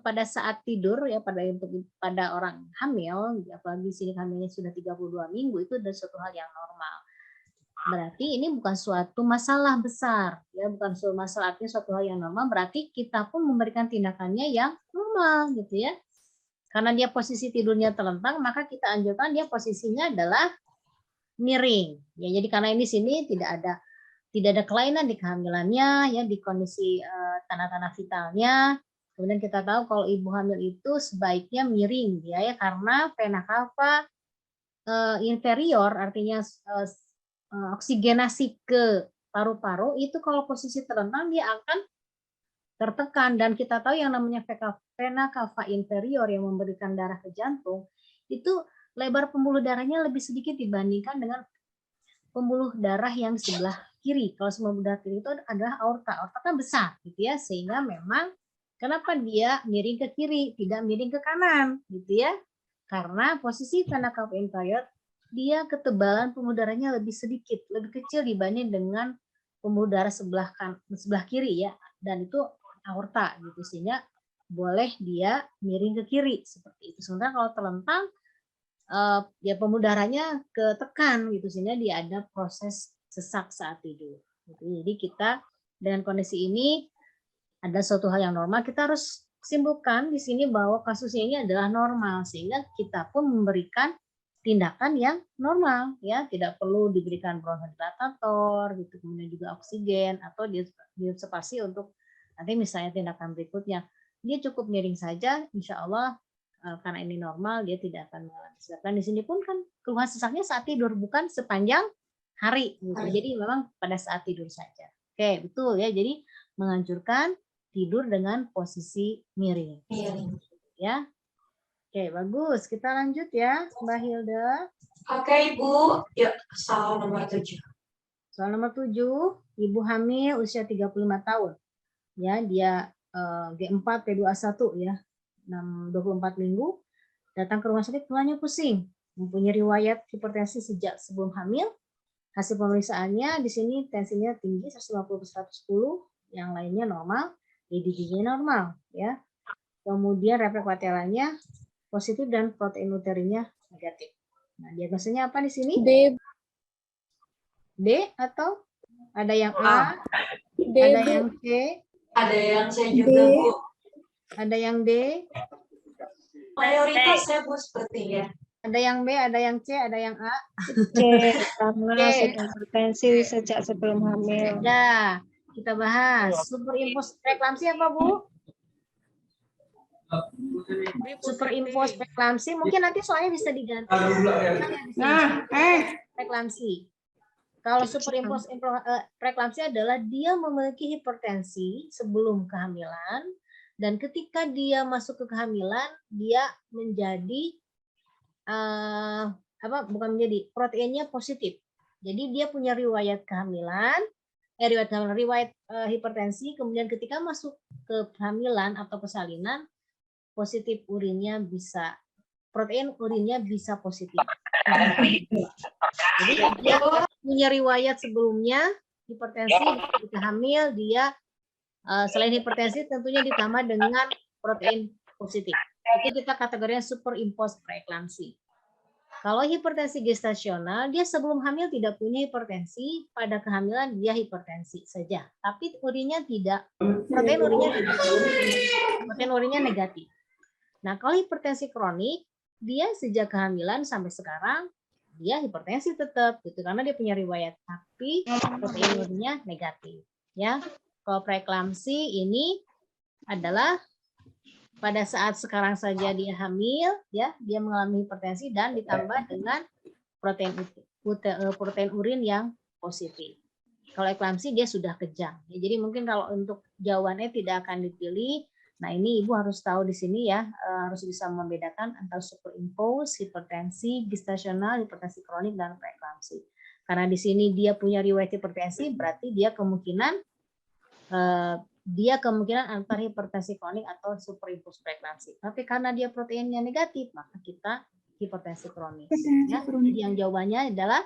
pada saat tidur ya, pada orang hamil, apalagi sini hamilnya sudah 32 minggu, itu adalah suatu hal yang normal. Berarti ini bukan suatu masalah besar ya, bukan suatu masalah, artinya suatu hal yang normal, berarti kita pun memberikan tindakannya yang normal gitu ya. Karena dia posisi tidurnya terlentang, maka kita anjurkan dia posisinya adalah miring. Ya, jadi karena ini sini tidak ada kelainan di kehamilannya ya, di kondisi tanda-tanda vitalnya. Kemudian kita tahu kalau ibu hamil itu sebaiknya miring ya, karena vena cava inferior, artinya oksigenasi ke paru-paru itu kalau posisi terlentang dia akan tertekan, dan kita tahu yang namanya vena cava inferior yang memberikan darah ke jantung itu lebar pembuluh darahnya lebih sedikit dibandingkan dengan pembuluh darah yang sebelah kiri. Kalau pembuluh darah kiri itu adalah aorta. Aorta kan besar gitu ya, sehingga memang kenapa dia miring ke kiri, tidak miring ke kanan gitu ya? Karena posisi vena cava inferior dia ketebalan pembuluh darahnya lebih sedikit, lebih kecil dibanding dengan pembuluh darah sebelah kiri ya, dan itu aorta gitu, sehingga boleh dia miring ke kiri seperti itu. Sementara kalau terlentang ya pembuluh darahnya ketekan gitu, sehingga dia ada proses sesak saat tidur. Jadi kita dengan kondisi ini ada suatu hal yang normal, kita harus simpulkan di sini bahwa kasusnya ini adalah normal, sehingga kita pun memberikan tindakan yang normal ya, tidak perlu diberikan bronchodilatator gitu, kemudian juga oksigen atau diobservasi untuk nanti misalnya tindakan berikutnya. Dia cukup miring saja, insya Allah karena ini normal dia tidak akan mengalami sesak. Dan di sini pun kan keluhan sesaknya saat tidur, bukan sepanjang hari gitu. Jadi memang pada saat tidur saja. Oke, betul ya. Jadi menganjurkan tidur dengan posisi miring. Ya. Oke, bagus. Kita lanjut ya, Mbak Hilda. Oke, Ibu. Yuk, soal nomor 7. Soal nomor 7, ibu hamil usia 35 tahun. Ya, dia G4 P21 ya. 24 minggu. Datang ke rumah sakit keluhannya pusing. Mempunyai riwayat hipertensi sejak sebelum hamil. Hasil pemeriksaannya di sini tensinya tinggi 150/110, yang lainnya normal, EDG-nya normal ya. Kemudian refleks patelanya positif dan protein uterinnya negatif. Nah, diagnosanya apa di sini? D atau ada yang A, ada yang C, ada yang C juga, Bu. Ada yang D. Mayoritas saya Bu sepertinya. Ada yang B, ada yang C, ada yang A. C, karena hipertensi sejak sebelum hamil. Ya, kita bahas. Superimpos preeklamsi apa, Bu? Superimpos preeklamsi, mungkin nanti soalnya bisa diganti. Preeklamsi. Kalau superimpos preeklamsi adalah dia memiliki hipertensi sebelum kehamilan, dan ketika dia masuk ke kehamilan dia menjadi proteinnya positif. Jadi dia punya riwayat kehamilan, riwayat hipertensi, kemudian ketika masuk ke kehamilan atau persalinan, positif urinnya bisa, protein urinnya bisa positif. Jadi dia punya riwayat sebelumnya hipertensi, ketika hamil dia selain hipertensi tentunya ditambah dengan protein positif. Itu kita kategorinya superimpos preeklamsi. Kalau hipertensi gestasional, dia sebelum hamil tidak punya hipertensi, pada kehamilan dia hipertensi saja. Tapi urinnya tidak, protein urinnya tidak. Protein urinnya negatif. Nah, kalau hipertensi kronik, dia sejak kehamilan sampai sekarang, dia hipertensi tetap, gitu, karena dia punya riwayat. Tapi protein urinnya negatif. Ya. Kalau preeklamsi ini adalah pada saat sekarang saja dia hamil, ya, dia mengalami hipertensi dan ditambah dengan protein urin yang positif. Kalau eklamsi dia sudah kejang. Ya, jadi mungkin kalau untuk jawabannya tidak akan dipilih. Nah, ini Ibu harus tahu di sini ya, harus bisa membedakan antara superimpos, hipertensi gestasional, hipertensi kronik dan preeklamsi. Karena di sini dia punya riwayat hipertensi, berarti dia kemungkinan antara hipertensi kronik atau superimpos preeklamsi. Tapi karena dia proteinnya negatif, maka kita hipertensi kronis. Ya. Jadi yang jawabannya adalah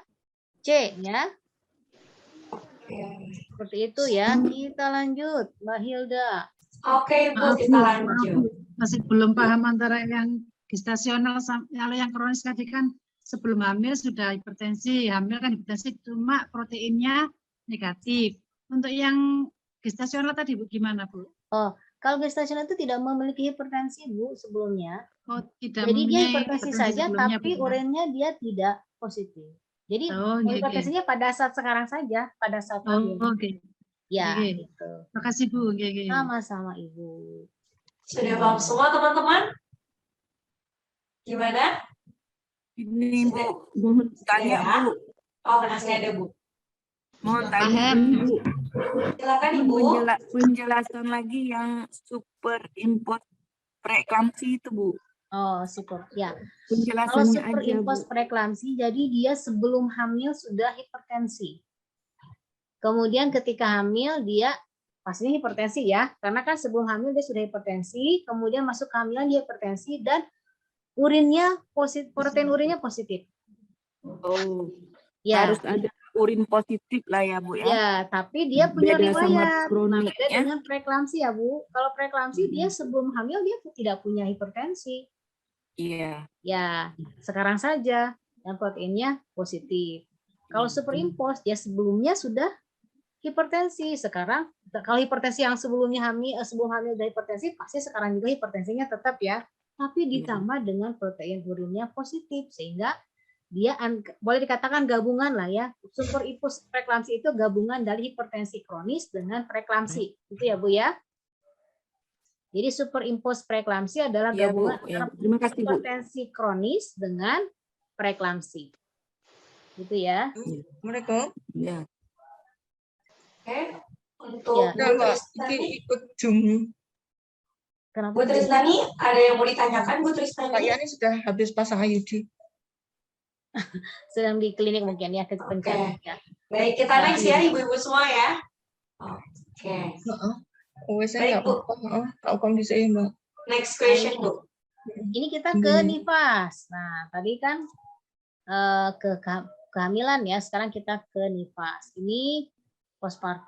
C, ya. Seperti itu ya. Kita lanjut, Mbak Hilda. Oke, Bu, kita lanjut. Masih belum paham antara yang gestasional kalau yang kronis tadi kan sebelum hamil sudah hipertensi, hamil kan hipertensi cuma proteinnya negatif. Untuk yang gestasional tadi Bu gimana Bu? Oh, kalau gestasional itu tidak memiliki hipertensi Bu sebelumnya. Oh, tidak. Jadi dia hipertensi saja tapi urinnya dia tidak positif. Jadi hipertensinya pada saat sekarang saja, pada saat hamil. Ya, gitu. Makasih Bu. Sama-sama Ibu. Sudah paham semua teman-teman? Gimana? Ini Bu, mohon tanya Bu. Oh, masih ada Bu. Mohon tanya Bu. Silakan Ibu. Penjelasan lagi yang superimpos preeklamsi itu Bu. Oh, super. Ya. Penjelasannya kalau superimpos preeklamsi, jadi dia sebelum hamil sudah hipertensi. Kemudian ketika hamil dia pastinya hipertensi ya, karena kan sebelum hamil dia sudah hipertensi, kemudian masuk kehamilan dia hipertensi dan urinnya positif, protein urinnya positif. Oh, ya. Harus ada urin positif lah ya Bu ya. Ya, tapi dia punya riwayat. Beda dengan preeklamsi ya Bu. Kalau preeklamsi dia sebelum hamil dia tidak punya hipertensi. Iya. Ya, sekarang saja dan proteinnya positif. Kalau superimpos dia sebelumnya sudah hipertensi, sekarang kalau hipertensi yang sebelumnya sebelum hamil dari hipertensi pasti sekarang juga hipertensinya tetap ya, tapi ditambah dengan protein urinnya positif sehingga dia boleh dikatakan gabungan lah ya. Superimpos preeklamsi itu gabungan dari hipertensi kronis dengan preeklamsi. Itu ya Bu ya. Jadi superimpos preeklamsi adalah gabungan antara hipertensi kronis dengan preeklamsi. Gitu ya. Assalamualaikum. Ya. Oke, untuk Bu Tristani, ikut Zoom. Bu Tristani, ada yang mau ditanyakan Bu Tristani? Kayaknya sudah habis pasang IUD. Sedang di klinik mungkin ya, kepencet. Ya. Baik, kita next ya Ibu-ibu semua ya. Oke. Baik Bu. Kondisi Mbak. Next question Bu. Ini kita ke nifas. Nah, tadi kan ke kehamilan ya, sekarang kita ke nifas. Ini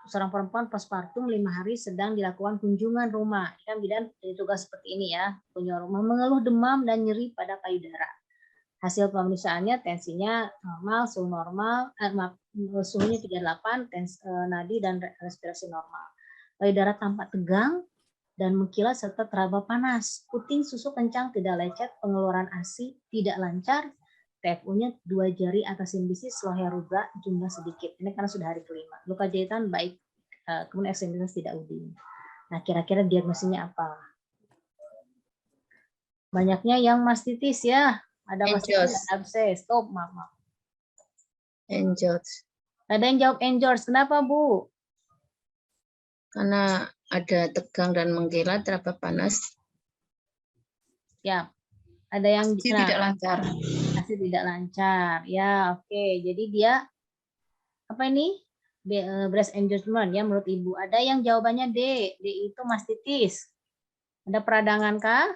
seorang perempuan postpartum 5 hari sedang dilakukan kunjungan rumah. Kan bidan tugas seperti ini ya, kunjungan rumah, mengeluh demam dan nyeri pada payudara. Hasil pemeriksaannya tensinya normal, suhu normal, suhunya 38, nadi dan respirasi normal. Payudara tampak tegang dan mengkilat serta teraba panas. Puting susu kencang tidak lecet, pengeluaran ASI tidak lancar. TFU-nya 2 jari atas simbisis, lohea rubra, jumlah sedikit. Ini karena sudah hari kelima. Luka jahitan baik, kemudian ekstremitas tidak uding. Nah, kira-kira diagnosisnya apa? Banyaknya yang mastitis ya. Ada mastitis, abses, stop, maaf. Ada yang jawab endorse. Kenapa, Bu? Karena ada tegang dan mengkilat, teraba panas. Ya. Ada yang Tidak lancar. masih tidak lancar. Ya, oke. Jadi dia apa ini? Breast engagement ya menurut Ibu. Ada yang jawabannya D. D itu mastitis. Ada peradangan kah?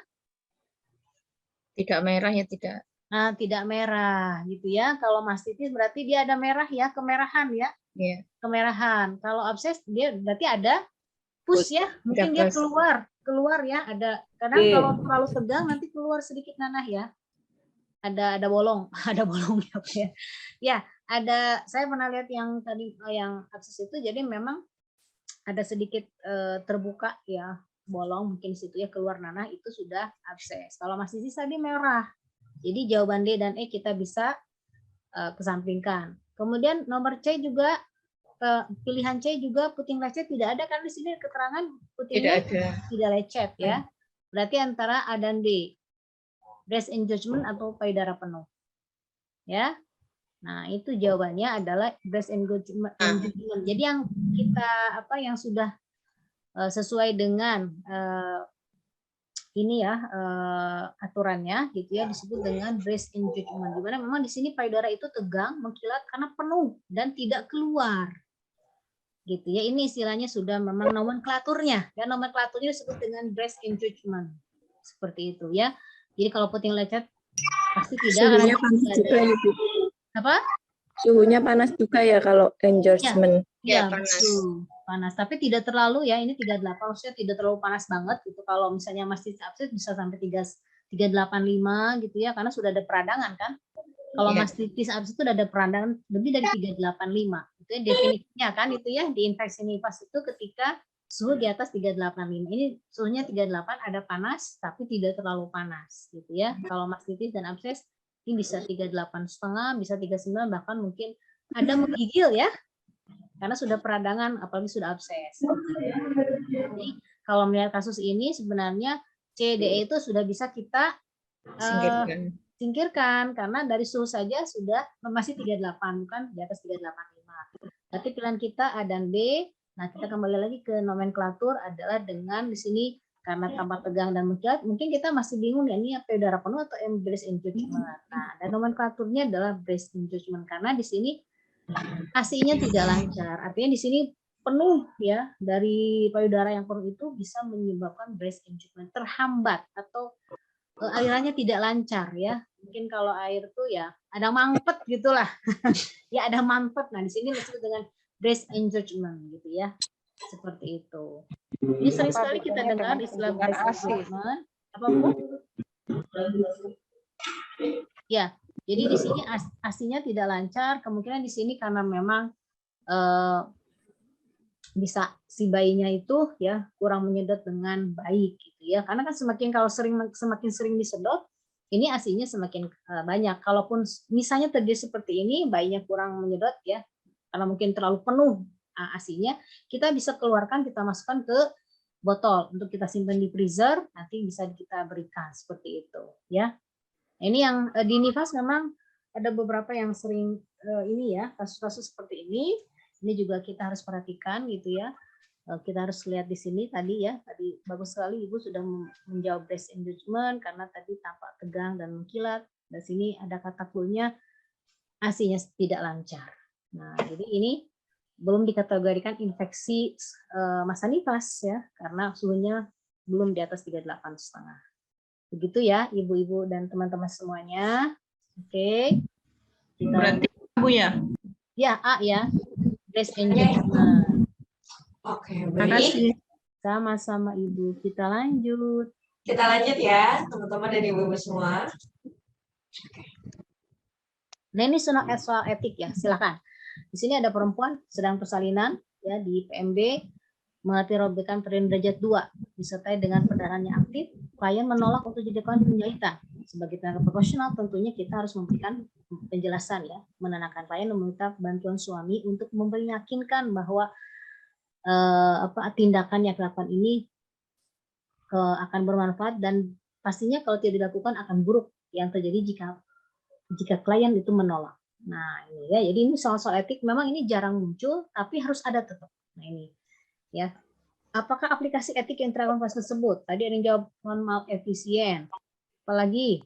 Tidak merah ya tidak. Nah, tidak merah gitu ya. Kalau mastitis berarti dia ada merah ya, kemerahan ya. Ya. Kemerahan. Kalau abses dia berarti ada pus ya. Mungkin dia pus. keluar ya. Ada kadang kalau terlalu tegang nanti keluar sedikit nanah ya. Ada bolong, ada bolongnya ya. Ya, saya pernah lihat yang tadi yang abses itu jadi memang ada sedikit terbuka ya, bolong mungkin situ ya keluar nanah itu sudah abses. Kalau masih sisa dia merah. Jadi jawaban D dan E kita bisa kesampingkan. Kemudian nomor C juga pilihan C juga puting lecet tidak ada kan di sini keterangan putingnya tidak lecet ya. Berarti antara A dan D. Breast engagement atau payudara penuh. Ya. Nah, itu jawabannya adalah breast engagement. Jadi yang kita yang sudah sesuai dengan ini ya aturannya gitu ya disebut dengan breast engagement. Dimana memang di sini payudara itu tegang, mengkilat karena penuh dan tidak keluar. Gitu ya. Ini istilahnya sudah memang nomenklaturnya. Ya, nomenklaturnya disebut dengan breast engagement. Seperti itu ya. Jadi kalau puting lecet pasti tidak. Suhunya panas juga ya, Bu. Apa? Suhunya panas juga ya kalau endorsement. Ya, betul. Panas. Tapi tidak terlalu ya. Ini 38. Maksudnya tidak terlalu panas banget. Gitu. Kalau misalnya masih abses bisa sampai 385 gitu ya. Karena sudah ada peradangan kan. Kalau mastitis abses itu sudah ada peradangan lebih dari 385. Itu ya definisinya kan itu ya. Di infeksi nifas itu ketika suhu di atas 385. Ini suhunya 38 ada panas tapi tidak terlalu panas gitu ya. Kalau mastitis dan abses ini bisa 38,5, bisa 39 bahkan mungkin ada menggigil ya. Karena sudah peradangan apalagi sudah abses. Jadi kalau melihat kasus ini sebenarnya CDE itu sudah bisa kita singkirkan karena dari suhu saja sudah masih 38 bukan di atas 385. Berarti pilihan kita A dan B. Nah, kita kembali lagi ke nomenklatur adalah dengan di sini karena tambah tegang dan mengkilat, mungkin kita masih bingung ya ini payudara penuh atau breast engagement. Nah, dan nomenklaturnya adalah breast engagement karena di sini ASI-nya tidak lancar. Artinya di sini penuh ya dari payudara yang penuh itu bisa menyebabkan breast engagement terhambat atau alirannya tidak lancar ya. Mungkin kalau air tuh ya ada mampet gitulah. Ya ada mampet. Nah, di sini disebut dengan breast engagement gitu ya. Seperti itu. Ini sering sekali kita dengar istilah breast engagement. Apa Bu? Ya, jadi di sini ASI-nya tidak lancar, kemungkinan di sini karena memang bisa si bayinya itu ya kurang menyedot dengan baik gitu ya. Karena kan semakin sering disedot, ini ASI-nya semakin banyak. Kalaupun misalnya terjadi seperti ini, bayinya kurang menyedot ya, karena mungkin terlalu penuh ASI-nya, kita bisa keluarkan, kita masukkan ke botol untuk kita simpan di freezer, nanti bisa kita berikan seperti itu ya. Ini yang di nifas memang ada beberapa yang sering ini ya kasus-kasus seperti ini. Ini juga kita harus perhatikan gitu ya. Kita harus lihat di sini tadi ya, tadi bagus sekali Ibu sudah menjawab breast engagement karena tadi tampak tegang dan mengkilat. Dan sini ada kata clue-nya ASI-nya tidak lancar. Nah, jadi ini belum dikategorikan infeksi masa nifas ya, karena suhunya belum di atas 38,5. Begitu ya, ibu-ibu dan teman-teman semuanya. Oke. Berarti Bu ya? Ya, A ya. Breast engagement. Oke, Terima baik. kasih. Sama-sama Ibu. Kita lanjut. Kita lanjut ya, teman-teman dan ibu-ibu semua. Nah, ini soal etik ya, silakan. Di sini ada perempuan sedang persalinan ya di PMB mengalami robekan periode derajat 2 disertai dengan perdarahannya aktif. Klien menolak untuk dilakukan penjahitan. Sebagai tenaga profesional tentunya kita harus memberikan penjelasan ya, menenangkan klien dan meminta bantuan suami untuk meyakinkan bahwa tindakan yang dilakukan ini akan bermanfaat dan pastinya kalau tidak dilakukan akan buruk yang terjadi jika klien itu menolak. Nah, ini ya, jadi ini soal-soal etik memang ini jarang muncul, tapi harus ada tetap. Nah, ini ya. Apakah aplikasi etik yang terapkan tersebut? Tadi ada yang jawab mohon maaf efisien. Apalagi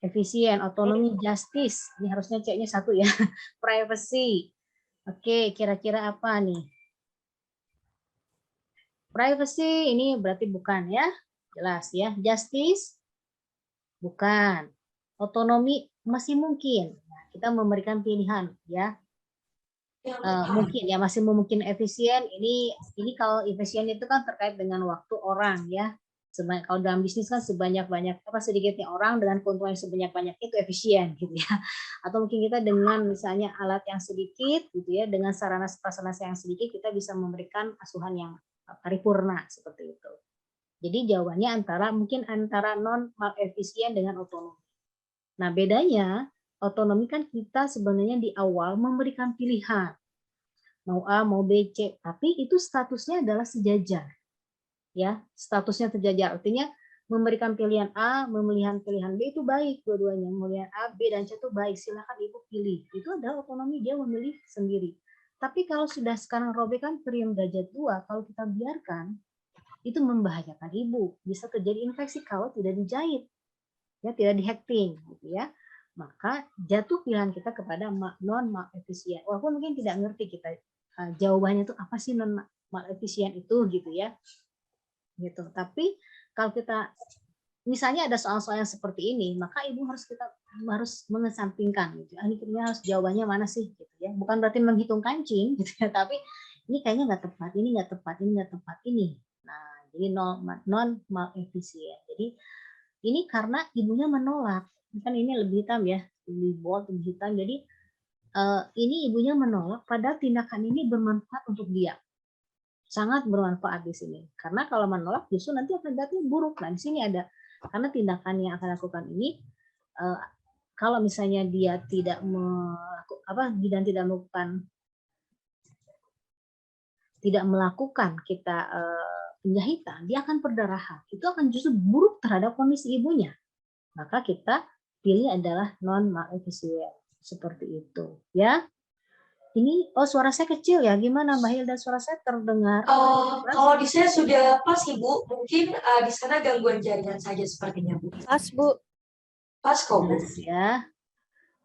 efisien, otonomi, justice. Ini harusnya C-nya 1 ya. Privacy. Oke, kira-kira apa nih? Privacy ini berarti bukan ya. Jelas ya. Justice bukan. Otonomi masih mungkin. Nah, kita memberikan pilihan ya. Mungkin ya masih memungkin efisien. Ini kalau efisien itu kan terkait dengan waktu orang ya. Kalau dalam bisnis kan sebanyak-banyak sedikitnya orang dengan keuntungan sebanyak-banyak itu efisien gitu ya. Atau mungkin kita dengan misalnya alat yang sedikit gitu ya, dengan sarana prasarana yang sedikit kita bisa memberikan asuhan yang paripurna seperti itu. Jadi jawabannya mungkin antara non efisien dengan otonomi. Nah, bedanya otonomi kan kita sebenarnya di awal memberikan pilihan. Mau A, mau B, C, tapi itu statusnya adalah sejajar. Ya, statusnya sejajar. Artinya memberikan pilihan A, memilihan pilihan B itu baik dua-duanya. Pilihan A, B, dan C itu baik. Silakan ibu pilih. Itu adalah otonomi, dia memilih sendiri. Tapi kalau sudah sekarang robek kan perium derajat 2, kalau kita biarkan, itu membahayakan ibu. Bisa terjadi infeksi kalau tidak dijahit. Ya, tidak di-hacking gitu ya. Maka jatuh pilihan kita kepada non efisien. Walaupun mungkin tidak ngerti kita jawabannya itu apa sih non efisien itu gitu ya. Gitu. Tapi kalau kita misalnya ada soal-soal yang seperti ini, maka ibu harus mengesampingkan gitu. Ini harus jawabannya mana sih gitu ya. Bukan berarti menghitung kancing gitu ya, tapi ini kayaknya nggak tepat, ini nggak tepat, ini nggak tepat ini. Nah, jadi non efisien. Jadi ini karena ibunya menolak. Kan ini lebih hitam ya, lebih bold, lebih hitam. Jadi ini ibunya menolak padahal tindakan ini bermanfaat untuk dia. Sangat bermanfaat di sini. Karena kalau menolak justru nanti akan datang buruk. Nah, di sini ada karena tindakan yang akan lakukan ini kalau misalnya dia tidak melakukan kita penjahitan, dia akan perdarahan. Itu akan justru buruk terhadap kondisi ibunya. Maka kita pilih adalah non efisien seperti itu, ya. Ini suara saya kecil ya. Gimana Mbak Hilda, suara saya terdengar? Kalau di saya sudah pas Ibu, mungkin di sana gangguan jaringan saja sepertinya Bu. Pas, Bu. Pas kok Bu. Ya.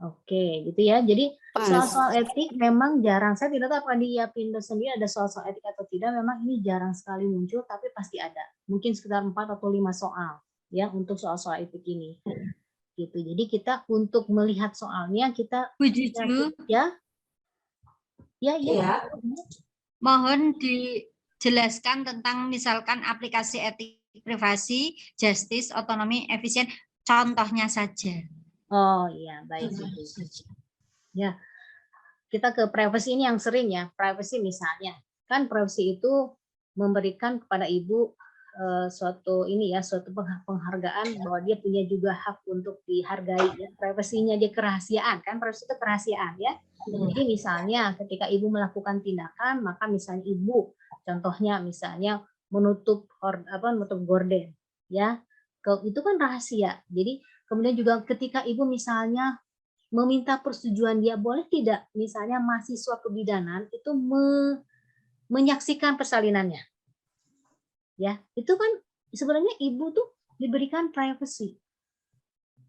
Oke, gitu ya. Jadi soal-soal etik memang jarang. Saya tidak tahu apakah di Yapindo sendiri ada soal-soal etik atau tidak. Memang ini jarang sekali muncul, tapi pasti ada. Mungkin sekitar 4 atau 5 soal ya untuk soal-soal etik ini. Gitu. Jadi kita untuk melihat soalnya kita Ya. Mohon dijelaskan tentang misalkan aplikasi etik privasi, justice, otonomi, efisien, contohnya saja. Oh iya, baik. Ya, kita ke privacy ini yang sering ya. Privacy misalnya, kan privacy itu memberikan kepada ibu suatu penghargaan bahwa dia punya juga hak untuk dihargai ya. Privasinya dia kerahasiaan kan, privacy itu kerahasiaan ya. Jadi misalnya ketika ibu melakukan tindakan, maka misalnya ibu contohnya misalnya menutup gorden ya. Itu kan rahasia. Jadi kemudian juga ketika ibu misalnya meminta persetujuan dia, boleh tidak misalnya mahasiswa kebidanan itu menyaksikan persalinannya. Ya, itu kan sebenarnya ibu tuh diberikan privacy.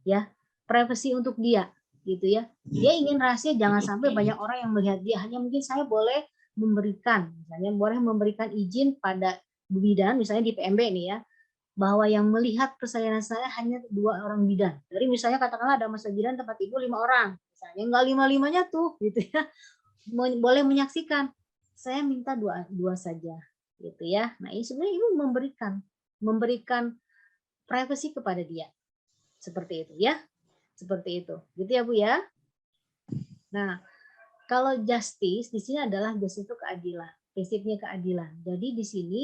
Ya, privacy untuk dia gitu ya. Dia ingin rahasia, jangan sampai banyak orang yang melihat dia. Hanya mungkin saya boleh memberikan izin pada bidan misalnya di PMB nih ya, bahwa yang melihat persalinan saya hanya 2 orang bidan. Dari misalnya katakanlah ada masa bidan tempat ibu 5 orang, misalnya enggak 5-5-nya tuh gitu ya. Boleh menyaksikan. Saya minta 2 saja gitu ya. Nah, ini sebenarnya ibu memberikan privacy kepada dia. Seperti itu ya. Seperti itu. Gitu ya, Bu ya. Nah, kalau justice di sini adalah justice itu keadilan. Prinsipnya keadilan. Jadi di sini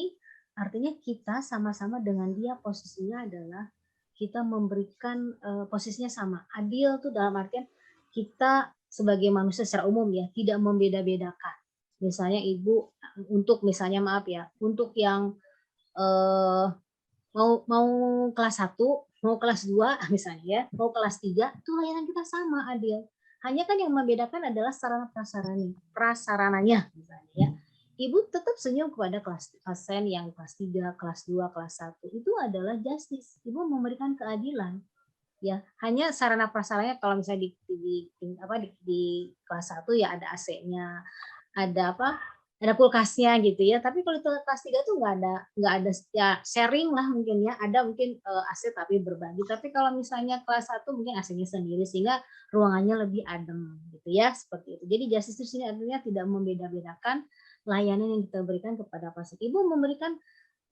artinya kita sama-sama dengan dia posisinya adalah kita memberikan posisinya sama. Adil tuh dalam artian kita sebagai manusia secara umum ya, tidak membeda-bedakan. Misalnya ibu untuk misalnya untuk yang mau kelas 1, mau kelas 2 misalnya ya, mau kelas 3 itu layanan kita sama adil. Hanya kan yang membedakan adalah sarana prasarananya misalnya ya. Ibu tetap senyum kepada pasien yang kelas 3, kelas 2, kelas 1. Itu adalah justice. Ibu memberikan keadilan. Ya, hanya sarana prasarannya kalau misalnya di kelas 1 ya ada AC-nya, ada ada kulkasnya gitu ya. Tapi kalau itu kelas 3 tuh nggak ada ya sharing lah mungkin ya. Ada mungkin AC tapi berbagi. Tapi kalau misalnya kelas 1 mungkin AC-nya sendiri sehingga ruangannya lebih adem gitu ya, seperti itu. Jadi justice di sini artinya tidak membeda-bedakan layanan yang kita berikan kepada pasien. Ibu memberikan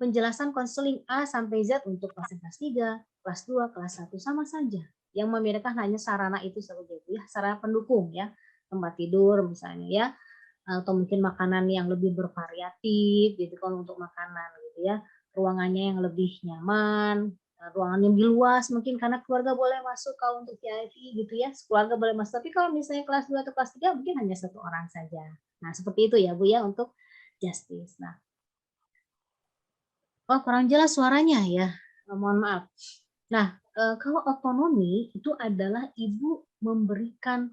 penjelasan konseling A sampai Z untuk pasien kelas 3, kelas 2, kelas 1 sama saja. Yang membedakan hanya sarana itu seperti itu ya, sarana pendukung ya, tempat tidur misalnya ya, atau mungkin makanan yang lebih bervariatif gitu kan untuk makanan gitu ya, ruangannya yang lebih nyaman, ruangan yang lebih luas mungkin karena keluarga boleh masuk kalau untuk VIP gitu ya, keluarga boleh masuk. Tapi kalau misalnya kelas 2 atau kelas 3 mungkin hanya 1 orang saja. Nah, seperti itu ya Bu ya untuk justice. Nah, kurang jelas suaranya ya, mohon maaf. Nah, kalau otonomi itu adalah ibu memberikan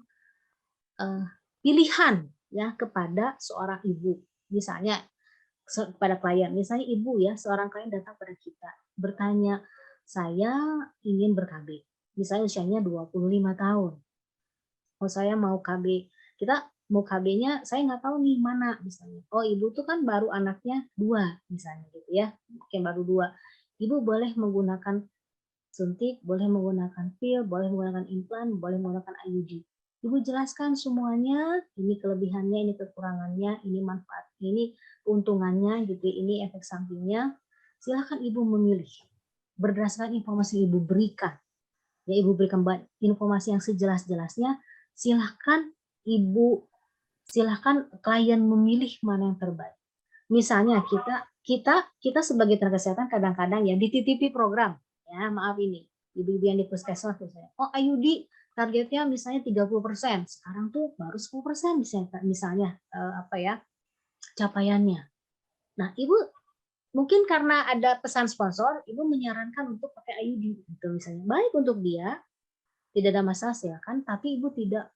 pilihan ya kepada seorang ibu. Misalnya kepada klien, misalnya ibu ya, seorang klien datang pada kita bertanya, saya ingin ber-KB, misalnya usianya 25 tahun. Oh, saya mau KB, kita mau KB-nya saya nggak tahu nih mana misalnya. Oh, ibu tuh kan baru anaknya 2 misalnya gitu ya, mungkin baru 2. Ibu boleh menggunakan suntik, boleh menggunakan pil, boleh menggunakan implan, boleh menggunakan IUD. Ibu jelaskan semuanya, ini kelebihannya, ini kekurangannya, ini manfaat, ini keuntungannya gitu, ini efek sampingnya. Silakan ibu memilih berdasarkan informasi yang ibu berikan. Ya, ibu berikan informasi yang sejelas-jelasnya. Silakan klien memilih mana yang terbaik. Misalnya kita sebagai tenaga kesehatan kadang-kadang ya dititipi program, ya maaf ini ibu-ibu yang di puskesmas misalnya, oh IUD targetnya misalnya 30%, sekarang tuh baru 10% misalnya capaiannya. Nah, ibu mungkin karena ada pesan sponsor, ibu menyarankan untuk pakai IUD gitu misalnya, baik untuk dia, tidak ada masalah silakan, tapi ibu tidak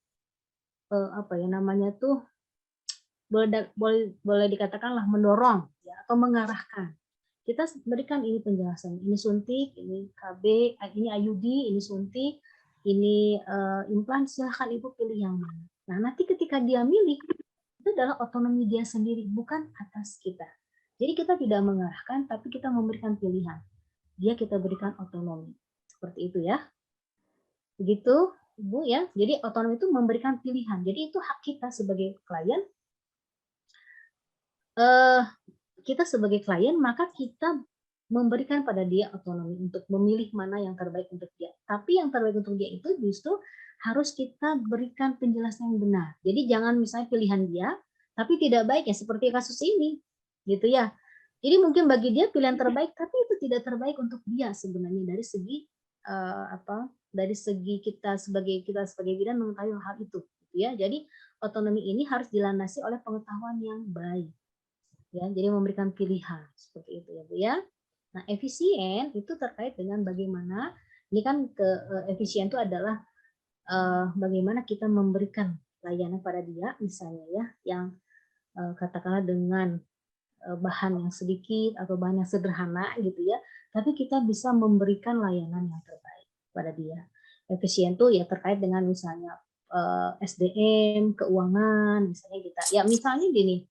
boleh dikatakanlah mendorong ya, atau mengarahkan. Kita berikan ini penjelasan, ini suntik, ini KB, ini IUD, ini suntik, ini implan, silahkan ibu pilih yang mana. Nah, nanti ketika dia milih, itu adalah otonomi dia sendiri, bukan atas kita. Jadi kita tidak mengarahkan, tapi kita memberikan pilihan. Dia kita berikan otonomi. Seperti itu ya. Begitu Ibu ya. Jadi otonomi itu memberikan pilihan. Jadi itu hak kita sebagai klien. Kita sebagai klien, maka kita memberikan pada dia otonomi untuk memilih mana yang terbaik untuk dia. Tapi yang terbaik untuk dia itu justru harus kita berikan penjelasan yang benar. Jadi jangan misalnya pilihan dia, tapi tidak baik ya seperti kasus ini, gitu ya. Jadi mungkin bagi dia pilihan terbaik, tapi itu tidak terbaik untuk dia sebenarnya dari segi dari segi kita sebagai bidan mengetahui hal itu, gitu ya. Jadi otonomi ini harus dilandasi oleh pengetahuan yang baik. Ya, jadi memberikan pilihan seperti itu ya Bu ya. Nah, efisien itu terkait dengan bagaimana ini kan efisien itu adalah bagaimana kita memberikan layanan pada dia misalnya ya yang katakanlah dengan bahan yang sedikit atau bahan yang sederhana gitu ya, tapi kita bisa memberikan layanan yang terbaik pada dia. Efisien itu ya terkait dengan misalnya SDM, keuangan misalnya kita. Ya misalnya gini.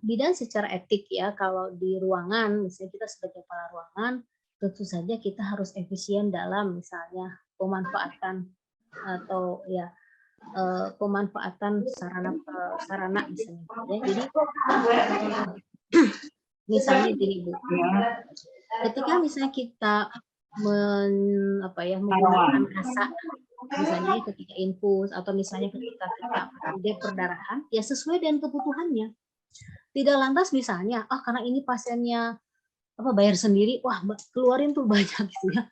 Bidan secara etik ya, kalau di ruangan, misalnya kita sebagai kepala ruangan, tentu saja kita harus efisien dalam misalnya pemanfaatan atau ya pemanfaatan sarana misalnya. Ya. Jadi misalnya gini Bu, ketika misalnya kita menggunakan kasa, misalnya ketika infus atau misalnya ketika kita perdarahan, ya sesuai dengan kebutuhannya. Tidak lantas misalnya, karena ini pasiennya bayar sendiri, wah keluarin tuh banyak gitu ya,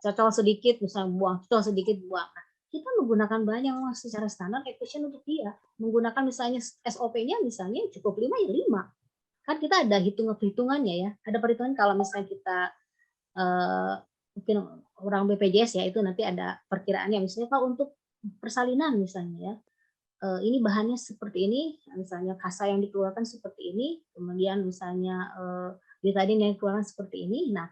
cocok sedikit misalnya buang, cocok sedikit buang. Nah, kita menggunakan banyak secara standar efisien untuk dia, menggunakan misalnya SOP-nya misalnya cukup 5 ya 5. Kan kita ada hitungannya ya, ada perhitungan kalau misalnya kita mungkin orang BPJS ya, itu nanti ada perkiraannya. Misalnya kalau untuk persalinan misalnya ya, ini bahannya seperti ini, misalnya kasa yang dikeluarkan seperti ini, kemudian misalnya betadin yang dikeluarkan seperti ini. Nah,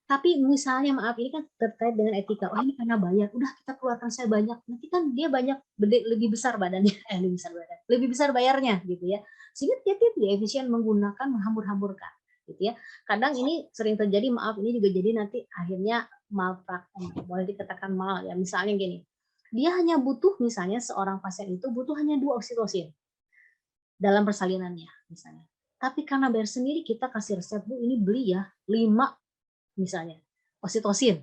tapi misalnya maaf ini kan terkait dengan etika. Oh ini karena bayar, udah kita keluarkan saya banyak. Nanti kan dia banyak lebih besar badannya, lebih besar bayarnya gitu ya. Sehingga dia tidak efisien menggunakan menghambur-hamburkan gitu ya. Kadang ini sering terjadi, maaf ini juga jadi nanti akhirnya malpraktek, boleh dikatakan mal ya. Misalnya gini, dia hanya butuh misalnya seorang pasien itu butuh hanya 2 oksitosin dalam persalinannya misalnya. Tapi karena bayar sendiri kita kasih resep, Bu ini beli ya 5 misalnya oksitosin.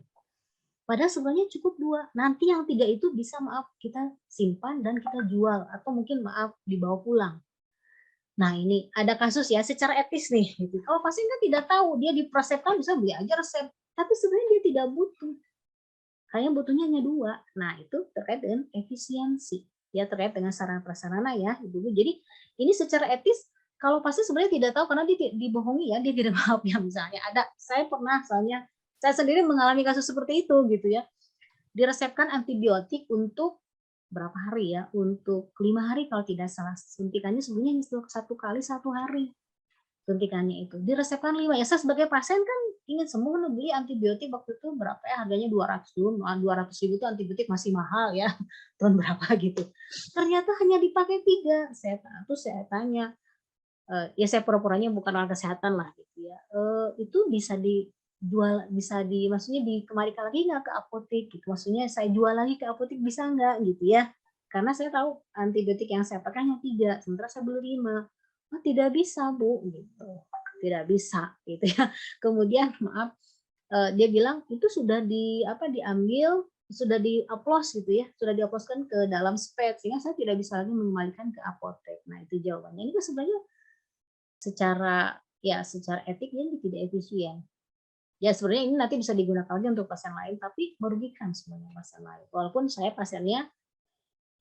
Padahal sebenarnya cukup 2. Nanti yang 3 itu bisa maaf kita simpan dan kita jual atau mungkin maaf dibawa pulang. Nah ini ada kasus ya secara etis nih. Gitu. Kalau pasien kan tidak tahu dia dipresepkan bisa beli aja resep, tapi sebenarnya dia tidak butuh. Hanya butuhnya hanya 2. Nah itu terkait dengan efisiensi. Ya terkait dengan sarana prasarana ya Ibu. Jadi ini secara etis. Kalau pasti sebenarnya tidak tahu karena dia dibohongi ya, dia tidak maaf ya misalnya. Saya pernah soalnya saya sendiri mengalami kasus seperti itu gitu ya. Diresepkan antibiotik untuk berapa hari ya? Untuk 5 hari kalau tidak salah. Suntikannya sebenarnya 1 kali 1 hari. Suntikannya itu. Diresepkan 5 ya. Saya sebagai pasien kan ingin sembuh, beli antibiotik waktu itu berapa ya? Harganya 200.000 itu antibiotik masih mahal ya. Tahun berapa gitu. Ternyata hanya dipakai 3. Terus saya tanya, ya saya pura-puranya bukan orang kesehatan lah gitu ya, itu bisa dijual, maksudnya dikembalikan lagi nggak ke apotek gitu, maksudnya saya jual lagi ke apotek bisa nggak gitu ya, karena saya tahu antibiotik yang saya pakai hanya 3, sementara saya beli 5. Oh tidak bisa Bu gitu, tidak bisa gitu ya. Kemudian maaf dia bilang itu sudah diambil, sudah dioplos gitu ya, sudah dioploskan ke dalam sped sehingga saya tidak bisa lagi mengembalikan ke apotek. Nah itu jawabannya. Ini kan sebenarnya secara etiknya tidak efisien. Ya sebenarnya ini nanti bisa digunakan aja untuk pasien lain, tapi merugikan sebenarnya pasien lain. Walaupun saya pasiennya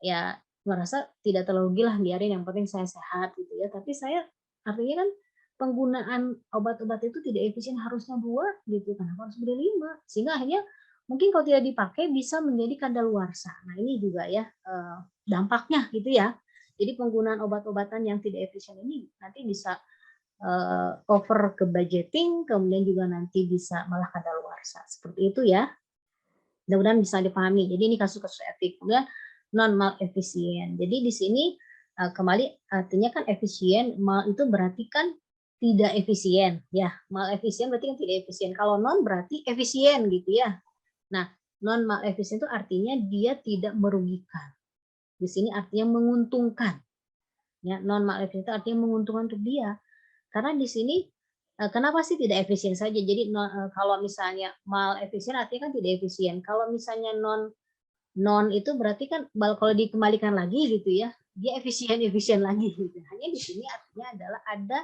ya merasa tidak terlalu rugi lah, biarin yang penting saya sehat gitu ya. Tapi saya artinya kan penggunaan obat-obat itu tidak efisien, harusnya 2 gitu, kenapa harus beli 5? Sehingga akhirnya mungkin kalau tidak dipakai bisa menjadi kadaluarsa. Nah ini juga ya dampaknya gitu ya. Jadi penggunaan obat-obatan yang tidak efisien ini nanti bisa over ke budgeting, kemudian juga nanti bisa malah kadaluarsa. Seperti itu ya. Mudah-mudahan bisa dipahami. Jadi ini kasus-kasus etik. Kemudian non mal efisien. Jadi di sini kembali artinya kan efisien, mal itu berarti kan tidak efisien ya. Mal efisien berarti kan tidak efisien. Kalau non berarti efisien gitu ya. Nah, non mal efisien itu artinya dia tidak merugikan. Di sini artinya menguntungkan. Ya, non mal efisien itu artinya menguntungkan untuk dia. Karena di sini kenapa sih tidak efisien saja? Jadi kalau misalnya mal efisien artinya kan tidak efisien. Kalau misalnya non itu berarti kan kalau dikembalikan lagi gitu ya, dia efisien lagi gitu. Hanya di sini artinya adalah ada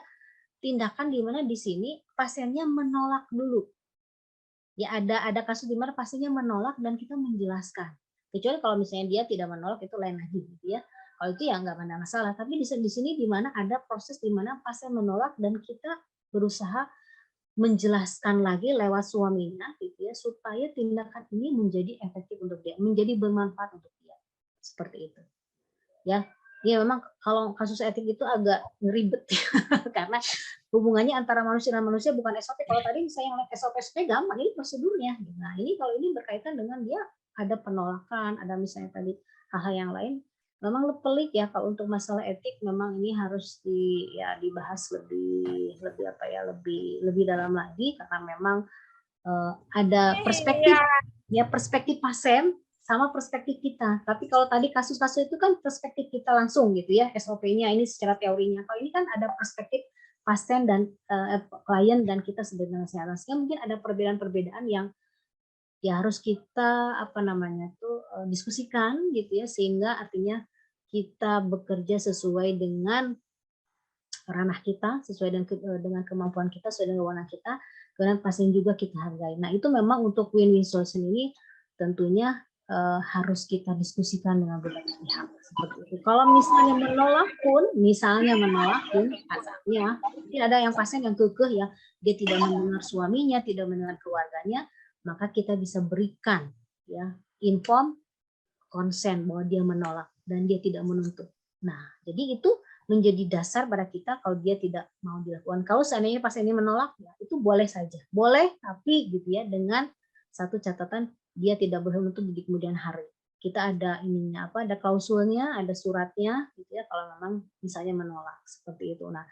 tindakan di mana di sini pasiennya menolak dulu. Ya ada kasus di mana pasiennya menolak dan kita menjelaskan. Kecuali kalau misalnya dia tidak menolak itu lain lagi gitu ya. Kalau itu ya nggak ada masalah. Tapi di sini di mana ada proses di mana pasien menolak dan kita berusaha menjelaskan lagi lewat suaminya gitu ya supaya tindakan ini menjadi efektif untuk dia, menjadi bermanfaat untuk dia. Seperti itu. Ya. Ya memang kalau kasus etik itu agak ribet ya. Karena hubungannya antara manusia dan manusia bukan SOP. Kalau tadi misalnya yang SOP gampang, ini prosedurnya. Nah ini kalau ini berkaitan dengan dia ada penolakan, ada misalnya tadi hal-hal yang lain. Memang pelik ya kalau untuk masalah etik memang ini harus dibahas lebih dalam lagi karena memang ada perspektif pasien sama perspektif kita. Tapi kalau tadi kasus-kasus itu kan perspektif kita langsung gitu ya, SOP-nya ini secara teorinya. Kalau ini kan ada perspektif pasien dan klien dan kita sebagai kesehatan. Sehingga mungkin ada perbedaan-perbedaan yang ya harus kita diskusikan gitu ya, sehingga artinya kita bekerja sesuai dengan ranah kita, sesuai dengan kemampuan kita, sesuai dengan wewenang kita, kemudian pasien juga kita hargai. Nah itu memang untuk win-win solution ini tentunya harus kita diskusikan dengan berbagai pihak seperti itu. Kalau misalnya menolak pun, asalnya, ada yang pasien yang kekeh ya, dia tidak mendengar suaminya, tidak mendengar keluarganya, maka kita bisa berikan ya inform konsen bahwa dia menolak dan dia tidak menuntut. Nah, jadi itu menjadi dasar pada kita kalau dia tidak mau dilakukan. Kalau seandainya pasien ini menolak, ya itu boleh saja. Boleh, tapi gitu ya, dengan satu catatan dia tidak boleh menuntut di kemudian hari. Kita ada ininya apa? Ada klausulnya, ada suratnya, gitu ya. Kalau memang misalnya menolak seperti itu. Nah,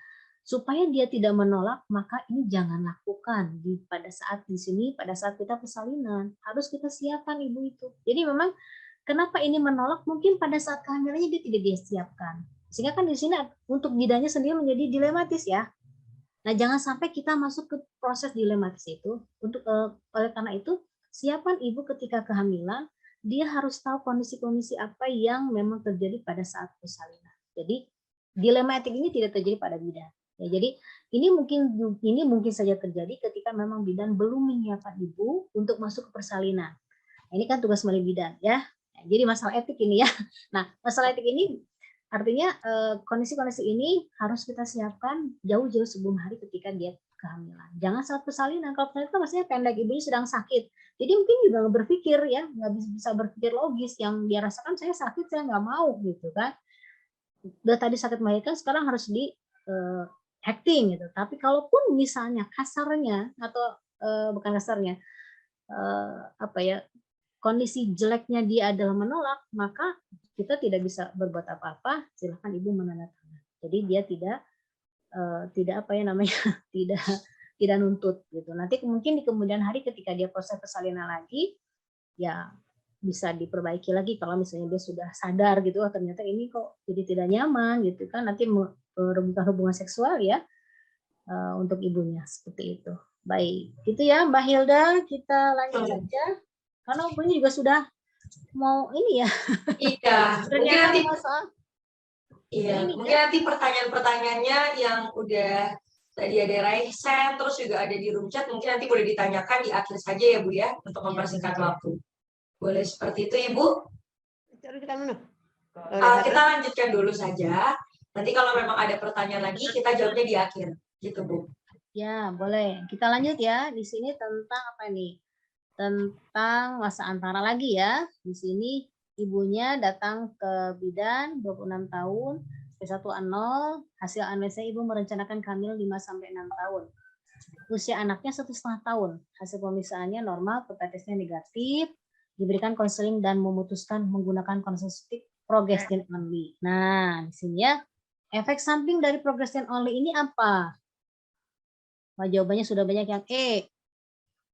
supaya dia tidak menolak, maka ini jangan lakukan pada saat di sini, pada saat kita persalinan. Harus kita siapkan ibu itu. Jadi memang kenapa ini menolak? Mungkin pada saat kehamilannya dia tidak disiapkan. Sehingga kan di sini untuk bidannya sendiri menjadi dilematis ya. Nah, jangan sampai kita masuk ke proses dilematis itu. Oleh karena itu, siapkan ibu ketika kehamilan, dia harus tahu kondisi-kondisi apa yang memang terjadi pada saat persalinan. Jadi, dilematik ini tidak terjadi pada bidan. Ya, jadi ini mungkin saja terjadi ketika memang bidan belum menyiapkan ibu untuk masuk ke persalinan. Ini kan tugas melalui bidan ya. Jadi masalah etik ini ya. Nah, masalah etik ini artinya kondisi-kondisi ini harus kita siapkan jauh-jauh sebelum hari ketika dia kehamilan. Jangan saat persalinan. Kalau persalinan itu maksudnya pendek, ibunya sedang sakit. Jadi mungkin juga nggak berpikir ya, nggak bisa berpikir logis. Yang dia rasakan saya sakit, saya nggak mau gitu kan. Udah tadi sakit melahirkan, sekarang harus di acting gitu. Tapi kalaupun misalnya kasarnya atau bukan kasarnya, apa ya, kondisi jeleknya dia adalah menolak, maka kita tidak bisa berbuat apa-apa, silahkan ibu menandatangani. Jadi dia tidak apa ya namanya, tidak nuntut gitu. Nanti mungkin di kemudian hari ketika dia proses persalinan lagi, ya bisa diperbaiki lagi kalau misalnya dia sudah sadar gitu, oh, ternyata ini kok jadi tidak nyaman gitu kan, nanti merebutkan hubungan seksual ya untuk ibunya seperti itu. Baik, itu ya Mbak Hilda, kita lanjut saja. Karena ibunya juga sudah mau ini ya. Iya, mungkin nanti Ini mungkin nanti pertanyaan-pertanyaannya yang udah tadi ada raise hand, terus juga ada di room chat, mungkin nanti boleh ditanyakan di akhir saja ya Bu ya, untuk mempersingkat waktu. Boleh seperti itu Ibu? Kita lanjutkan dulu saja. Nanti kalau memang ada pertanyaan lagi, kita jawabnya di akhir. Gitu Bu. Ya, boleh. Kita lanjut ya. Di sini tentang apa nih? Tentang masa antara lagi ya. Di sini ibunya datang ke bidan 26 tahun, P1A0, hasil anamnesa ibu merencanakan hamil 5-6 tahun. Usia anaknya 1,5 tahun. Hasil pemeriksaannya normal, hepatitisnya negatif, diberikan konseling dan memutuskan menggunakan kontraseptik progestin only. Nah, di sini ya, efek samping dari progestin only ini apa? Nah, jawabannya sudah banyak yang E.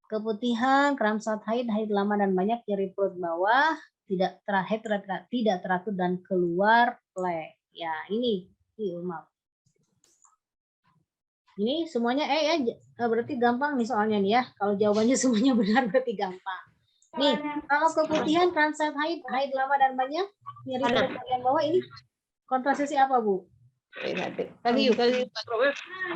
Keputihan, kram saat haid lama dan banyak, nyeri perut bawah, tidak teratur dan keluar plek. Ya, ini maaf. Ini semuanya ya, berarti gampang nih soalnya nih ya. Kalau jawabannya semuanya benar berarti gampang. Nih, kalau keputihan, kram saat haid lama dan banyak, nyeri perut bagian bawah, ini kontrasepsi apa Bu?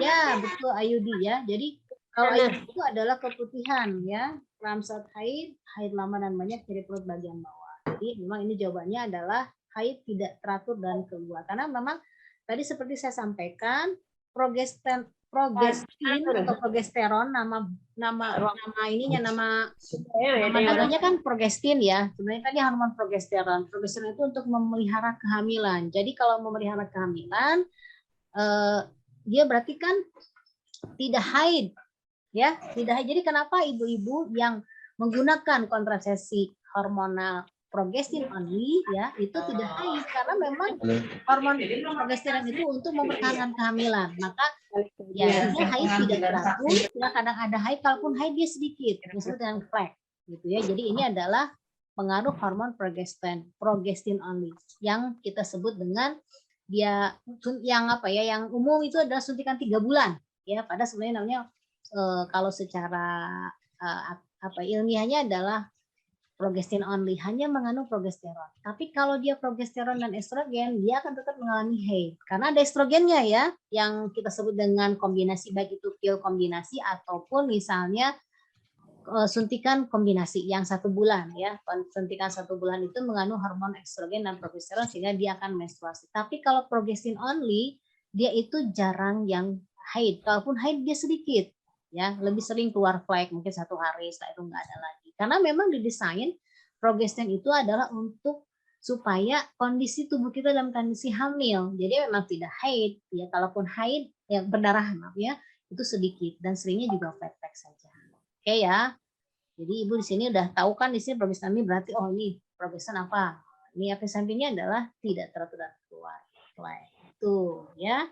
Ya, betul, IUD ya. Jadi kalau IUD itu adalah keputihan ya, kram saat haid lama dan banyak, nyeri perut bagian bawah. Jadi memang ini jawabannya adalah haid tidak teratur dan keluar. Karena memang tadi seperti saya sampaikan, progestin atau progesteron, nama dagangnya kan progestin ya. Sebenarnya tadi hormon progesteron. Progesteron itu untuk memelihara kehamilan. Jadi kalau memelihara kehamilan, dia berarti kan tidak haid, ya, tidak haid. Jadi kenapa ibu-ibu yang menggunakan kontrasepsi hormonal progestin only ya itu tidak haid, karena memang hormon progesteron itu untuk mempertahankan kehamilan. Maka ya dia haid tidak teratur, ya kadang ada haid, kalaupun haid dia sedikit, disebut dengan flek gitu ya. Jadi ini adalah pengaruh hormon progestin only yang kita sebut dengan dia yang apa ya, yang umum itu adalah suntikan 3 bulan ya, pada sebenarnya namanya kalau secara ilmiahnya adalah progestin only, hanya mengandung progesteron. Tapi kalau dia progesteron dan estrogen, dia akan tetap mengalami haid. Karena ada estrogennya ya, yang kita sebut dengan kombinasi, baik itu pil kombinasi ataupun misalnya suntikan kombinasi yang 1 bulan ya. Suntikan 1 bulan itu mengandung hormon estrogen dan progesteron sehingga dia akan menstruasi. Tapi kalau progestin only, dia itu jarang yang haid. Kalaupun haid dia sedikit. ya, lebih sering keluar flek mungkin 1 hari, setelah itu nggak ada lagi. Karena memang didesain progestin itu adalah untuk supaya kondisi tubuh kita dalam kondisi hamil. Jadi memang tidak haid, ya. Kalaupun haid, ya berdarah maaf ya, itu sedikit dan seringnya juga flek saja. Oke ya. Jadi Ibu di sini udah tahu kan di sini progestin ini berarti oh ini progestin apa? Ini efek sampingnya adalah tidak teratur keluar flek. Tuh ya.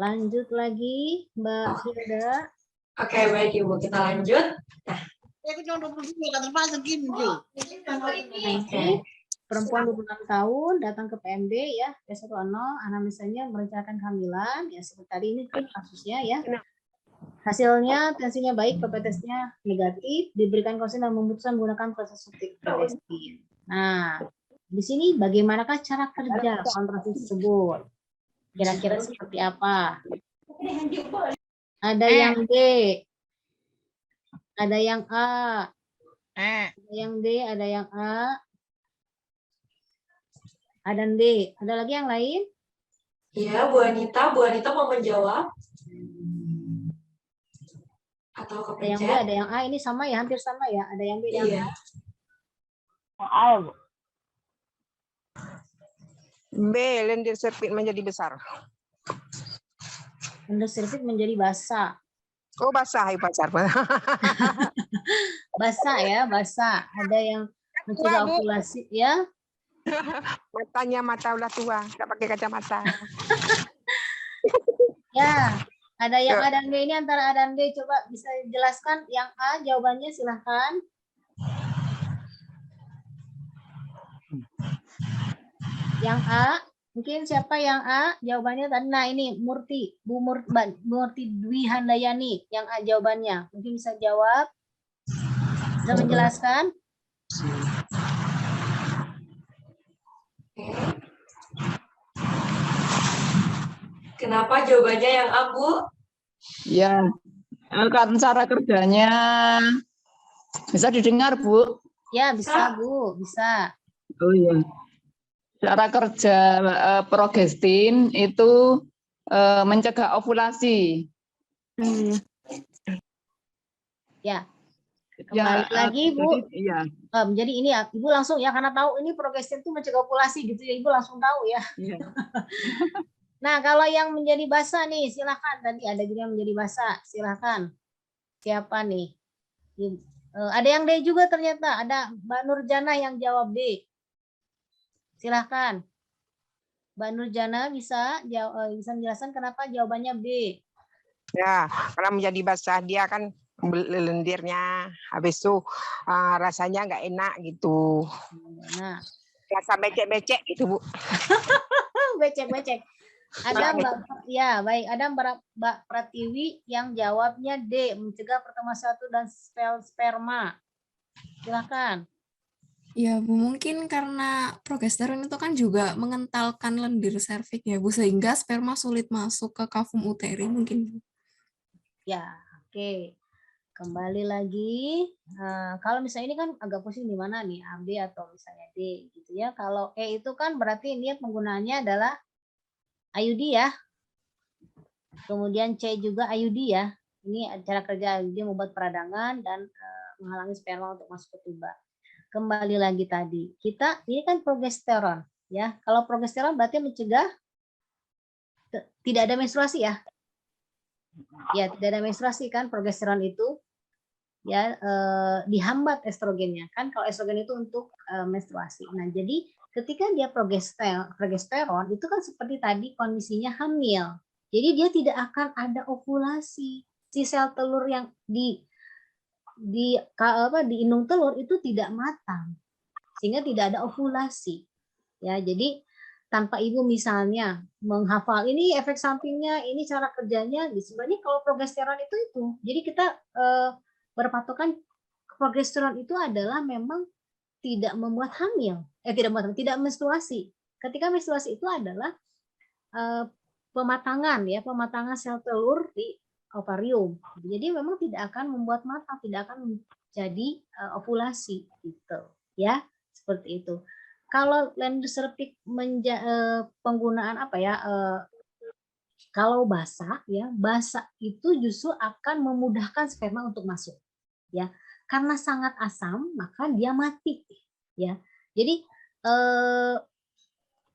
Lanjut lagi Mbak Hilda. Oke, baik Ibu, kita lanjut. Perempuan 26 tahun datang ke PMB ya, P10, anamnesanya merencanakan kehamilan, ya seperti tadi ini kasusnya ya. Hasilnya tensinya baik, PPT-nya negatif, diberikan konseling dan memutuskan menggunakan kontrasepsi progestin. Nah, di sini bagaimanakah cara kerja kontrasepsi tersebut? Kira-kira seperti apa? Ada yang D, ada yang A, ada yang D, ada yang A, ada yang D. Ada lagi yang lain? Iya, Bu Anita mau menjawab. Atau Ada yang B, kepencet? ada yang A. Ini sama ya, hampir sama ya. Ada yang B, ada yang Iya. A. B, lendir sirkuit menjadi besar. Endosirkuit menjadi basah. Oh, basah, pacar. Basah ya, basah. Ada yang mencegah Bu. ovulasi ya. Matanya mata udah tua, nggak pakai kacamata. Ya, ada yang A dan B ini antara A dan B. Coba bisa jelaskan yang A jawabannya silahkan. Yang A, mungkin siapa yang A jawabannya tadi. Nah ini Murti, Bu Murti Dwi Handayani yang A jawabannya. Mungkin bisa jawab. Bisa menjelaskan. Kenapa jawabannya yang A, Bu? Ya, kan cara kerjanya bisa didengar, Bu? Ya, bisa, Bu, bisa. Oh iya. Cara kerja progestin itu mencegah ovulasi. Ya. Kembali lagi, Bu. Jadi, iya. Jadi ini ya, Ibu langsung ya karena tahu ini progestin itu mencegah ovulasi gitu ya, Ibu langsung tahu ya. Iya. Nah, kalau yang menjadi basah nih, silakan. Tadi ada juga yang menjadi basah, silakan. Siapa nih? Ada yang D juga ternyata. Ada Mbak Nurjana yang jawab D. Silakan. Mbak Nurjana bisa menjelaskan kenapa jawabannya B. Ya, kalau menjadi basah dia kan lendirnya, habis itu rasanya nggak enak gitu. Nah, rasa becek-becek gitu, Bu. Becek-becek. Ada Mbak, ya baik, ada Mbak Pratiwi yang jawabnya D, mencegah pertemuan satu dan sperma. Silakan. Ya Bu, mungkin karena progesteron itu kan juga mengentalkan lendir serviks ya Bu, sehingga sperma sulit masuk ke kavum uteri mungkin Bu. Ya, oke. Kembali lagi. Kalau misalnya ini kan agak pusing di mana nih, A, B atau misalnya D gitu ya. Kalau E itu kan berarti ini penggunaannya adalah IUD ya. Kemudian C juga IUD ya. Ini cara kerja IUD membuat peradangan dan menghalangi sperma untuk masuk ke tuba. Kembali lagi tadi, kita ini kan progesteron ya. Kalau progesteron berarti mencegah tidak ada menstruasi ya. Ya, tidak ada menstruasi kan progesteron itu ya, dihambat estrogennya kan. Kalau estrogen itu untuk menstruasi. Nah, jadi ketika dia progesteron itu kan seperti tadi kondisinya hamil. Jadi dia tidak akan ada ovulasi. Si sel telur yang di indung telur itu tidak matang. Sehingga tidak ada ovulasi. Ya, jadi tanpa ibu misalnya menghafal ini efek sampingnya, ini cara kerjanya, sebenarnya kalau progesteron itu. Jadi kita berpatokan progesteron itu adalah memang tidak membuat hamil, tidak menstruasi. Ketika menstruasi itu adalah pematangan sel telur di ovarium. Jadi memang tidak akan membuat matang, tidak akan menjadi ovulasi gitu, ya seperti itu. Kalau lendir serviks penggunaan Kalau basah ya, basah itu justru akan memudahkan sperma untuk masuk ya. Karena sangat asam maka dia mati ya. Jadi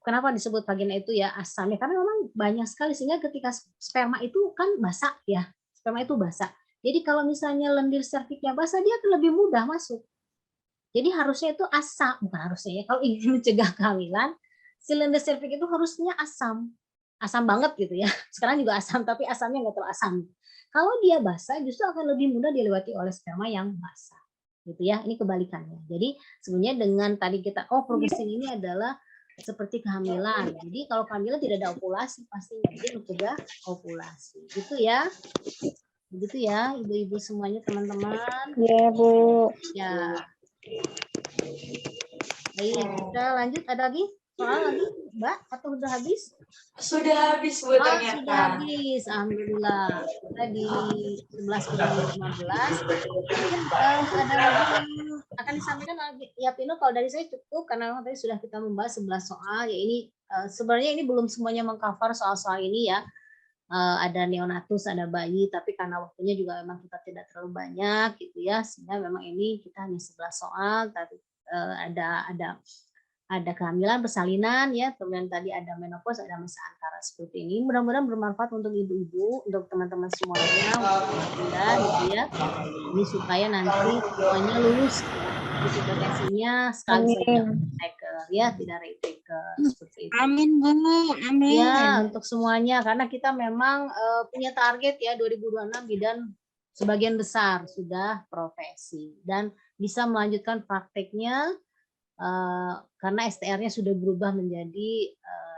kenapa disebut vagina itu ya asam ya, karena memang banyak sekali sehingga ketika sperma itu kan basah ya. Sperma itu basah. Jadi kalau misalnya lendir serviknya basah dia akan lebih mudah masuk. Jadi harusnya itu asam, bukan harusnya ya. Kalau ingin mencegah kehamilan, si lendir serviks itu harusnya asam. Asam banget gitu ya. Sekarang juga asam, tapi asamnya nggak terlalu asam. Kalau dia basah, justru akan lebih mudah dilewati oleh sperma yang basah. Gitu ya, ini kebalikannya. Jadi sebenarnya dengan tadi kita, progestin ini adalah seperti kehamilan. Jadi kalau kehamilan tidak ada ovulasi pastinya. Jadi mencegah ovulasi. Gitu ya. Begitu ya, ibu-ibu semuanya, teman-teman. Iya, Bu. Ya. Baik, kita lanjut. Ada lagi? Soal lagi, Mbak? Atau udah habis? Sudah habis, Bu, ternyata. Sudah habis. Alhamdulillah. Kita di 11 ke 15. Ada lagi yang akan disampaikan lagi. Ya, Pino, kalau dari saya cukup. Karena tadi sudah kita membahas 11 soal. Ya, ini sebenarnya ini belum semuanya mengcover soal-soal ini ya. Ada neonatus, ada bayi, tapi karena waktunya juga memang kita tidak terlalu banyak gitu ya, sehingga memang ini kita hanya 11 soal. Tadi ada kehamilan, persalinan ya, kemudian tadi ada menopause, ada masa antara seperti ini. Mudah-mudahan bermanfaat untuk ibu-ibu, untuk teman-teman semuanya, untuk Bunda gitu ya. Ini supaya nanti semuanya lulus gitu potensinya sekali saja taker ya, tidak retaker seperti itu. Amin Bu, amin. Ya, untuk semuanya karena kita memang punya target ya 2026 bidan sebagian besar sudah profesi dan bisa melanjutkan prakteknya karena STR-nya sudah berubah menjadi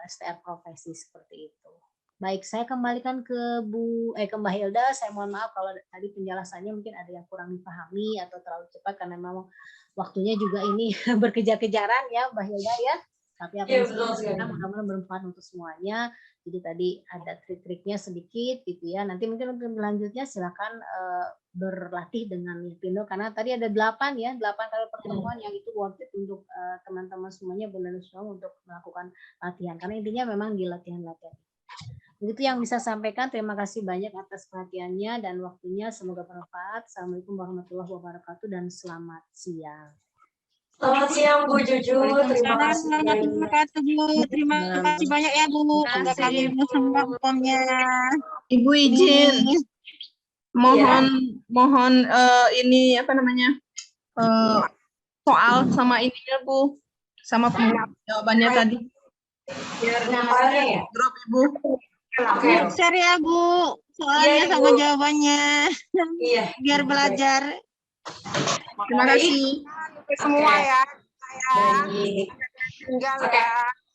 STR profesi seperti itu. Baik, saya kembalikan ke Mbak Hilda. Saya mohon maaf kalau tadi penjelasannya mungkin ada yang kurang dipahami atau terlalu cepat karena memang waktunya juga ini berkejar-kejaran ya Mbak Hilda ya. Tapi apa yang saya sampaikan mudah-mudahan bermanfaat untuk semuanya. Jadi tadi ada trik-triknya sedikit gitu ya. Nanti mungkin untuk selanjutnya silakan berlatih dengan Pindo karena tadi ada 8 kali pertemuan yang itu worth it untuk teman-teman semuanya benar semua untuk melakukan latihan. Karena intinya memang di latihan-latihan. Begitu yang bisa sampaikan. Terima kasih banyak atas perhatiannya dan waktunya. Semoga bermanfaat. Assalamualaikum warahmatullahi wabarakatuh dan selamat siang. Selamat siang Bu Juju. Terima kasih. Terima kasih banyak ya Bu. Untuk kami semua hukumnya. Ibu izin. Mohon ini apa namanya? Soal sama ininya Bu. Sama jawabannya tadi. Biar nyamparnya ya. Drop Ibu. Oke. Share ya Bu. Soalnya sama jawabannya. Iya. Biar belajar. Terima kasih. Semua ya. Baik. Oke.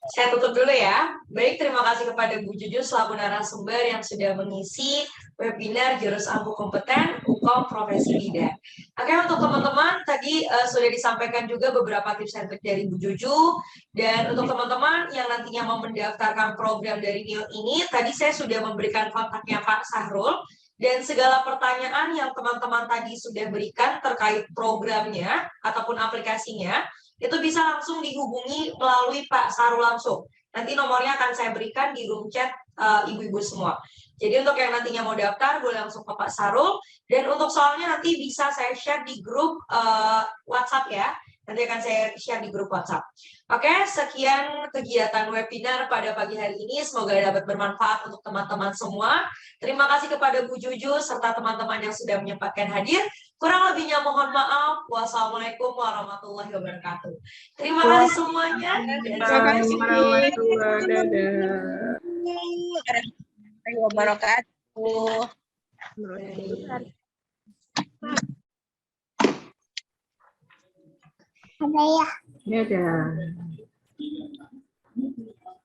Saya tutup dulu ya. Baik, terima kasih kepada Bu Juju selaku narasumber yang sudah mengisi webinar Jurus Ampuh Kompeten Hukum Profesi Bidan. Oke, untuk teman-teman tadi sudah disampaikan juga beberapa tips and trik dari Bu Juju. Dan untuk teman-teman yang nantinya mau mendaftarkan program dari NIO ini, tadi saya sudah memberikan kontaknya Pak Sahrul. Dan segala pertanyaan yang teman-teman tadi sudah berikan terkait programnya ataupun aplikasinya, itu bisa langsung dihubungi melalui Pak Sahrul langsung. Nanti nomornya akan saya berikan di room chat ibu-ibu semua. Jadi untuk yang nantinya mau daftar, boleh langsung ke Pak Sahrul. Dan untuk soalnya nanti bisa saya share di grup WhatsApp ya. Nanti akan saya share di grup WhatsApp. Oke, sekian kegiatan webinar pada pagi hari ini. Semoga dapat bermanfaat untuk teman-teman semua. Terima kasih kepada Bu Juju serta teman-teman yang sudah menyempatkan hadir. Kurang lebihnya mohon maaf. Wassalamualaikum warahmatullahi wabarakatuh. Terima kasih semuanya. Terima kasih. Warahmatullahi wabarakatuh.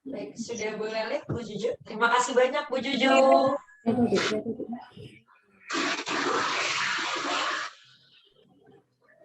Baik, sudah boleh lihat Bu Juju. Terima kasih banyak Bu Juju.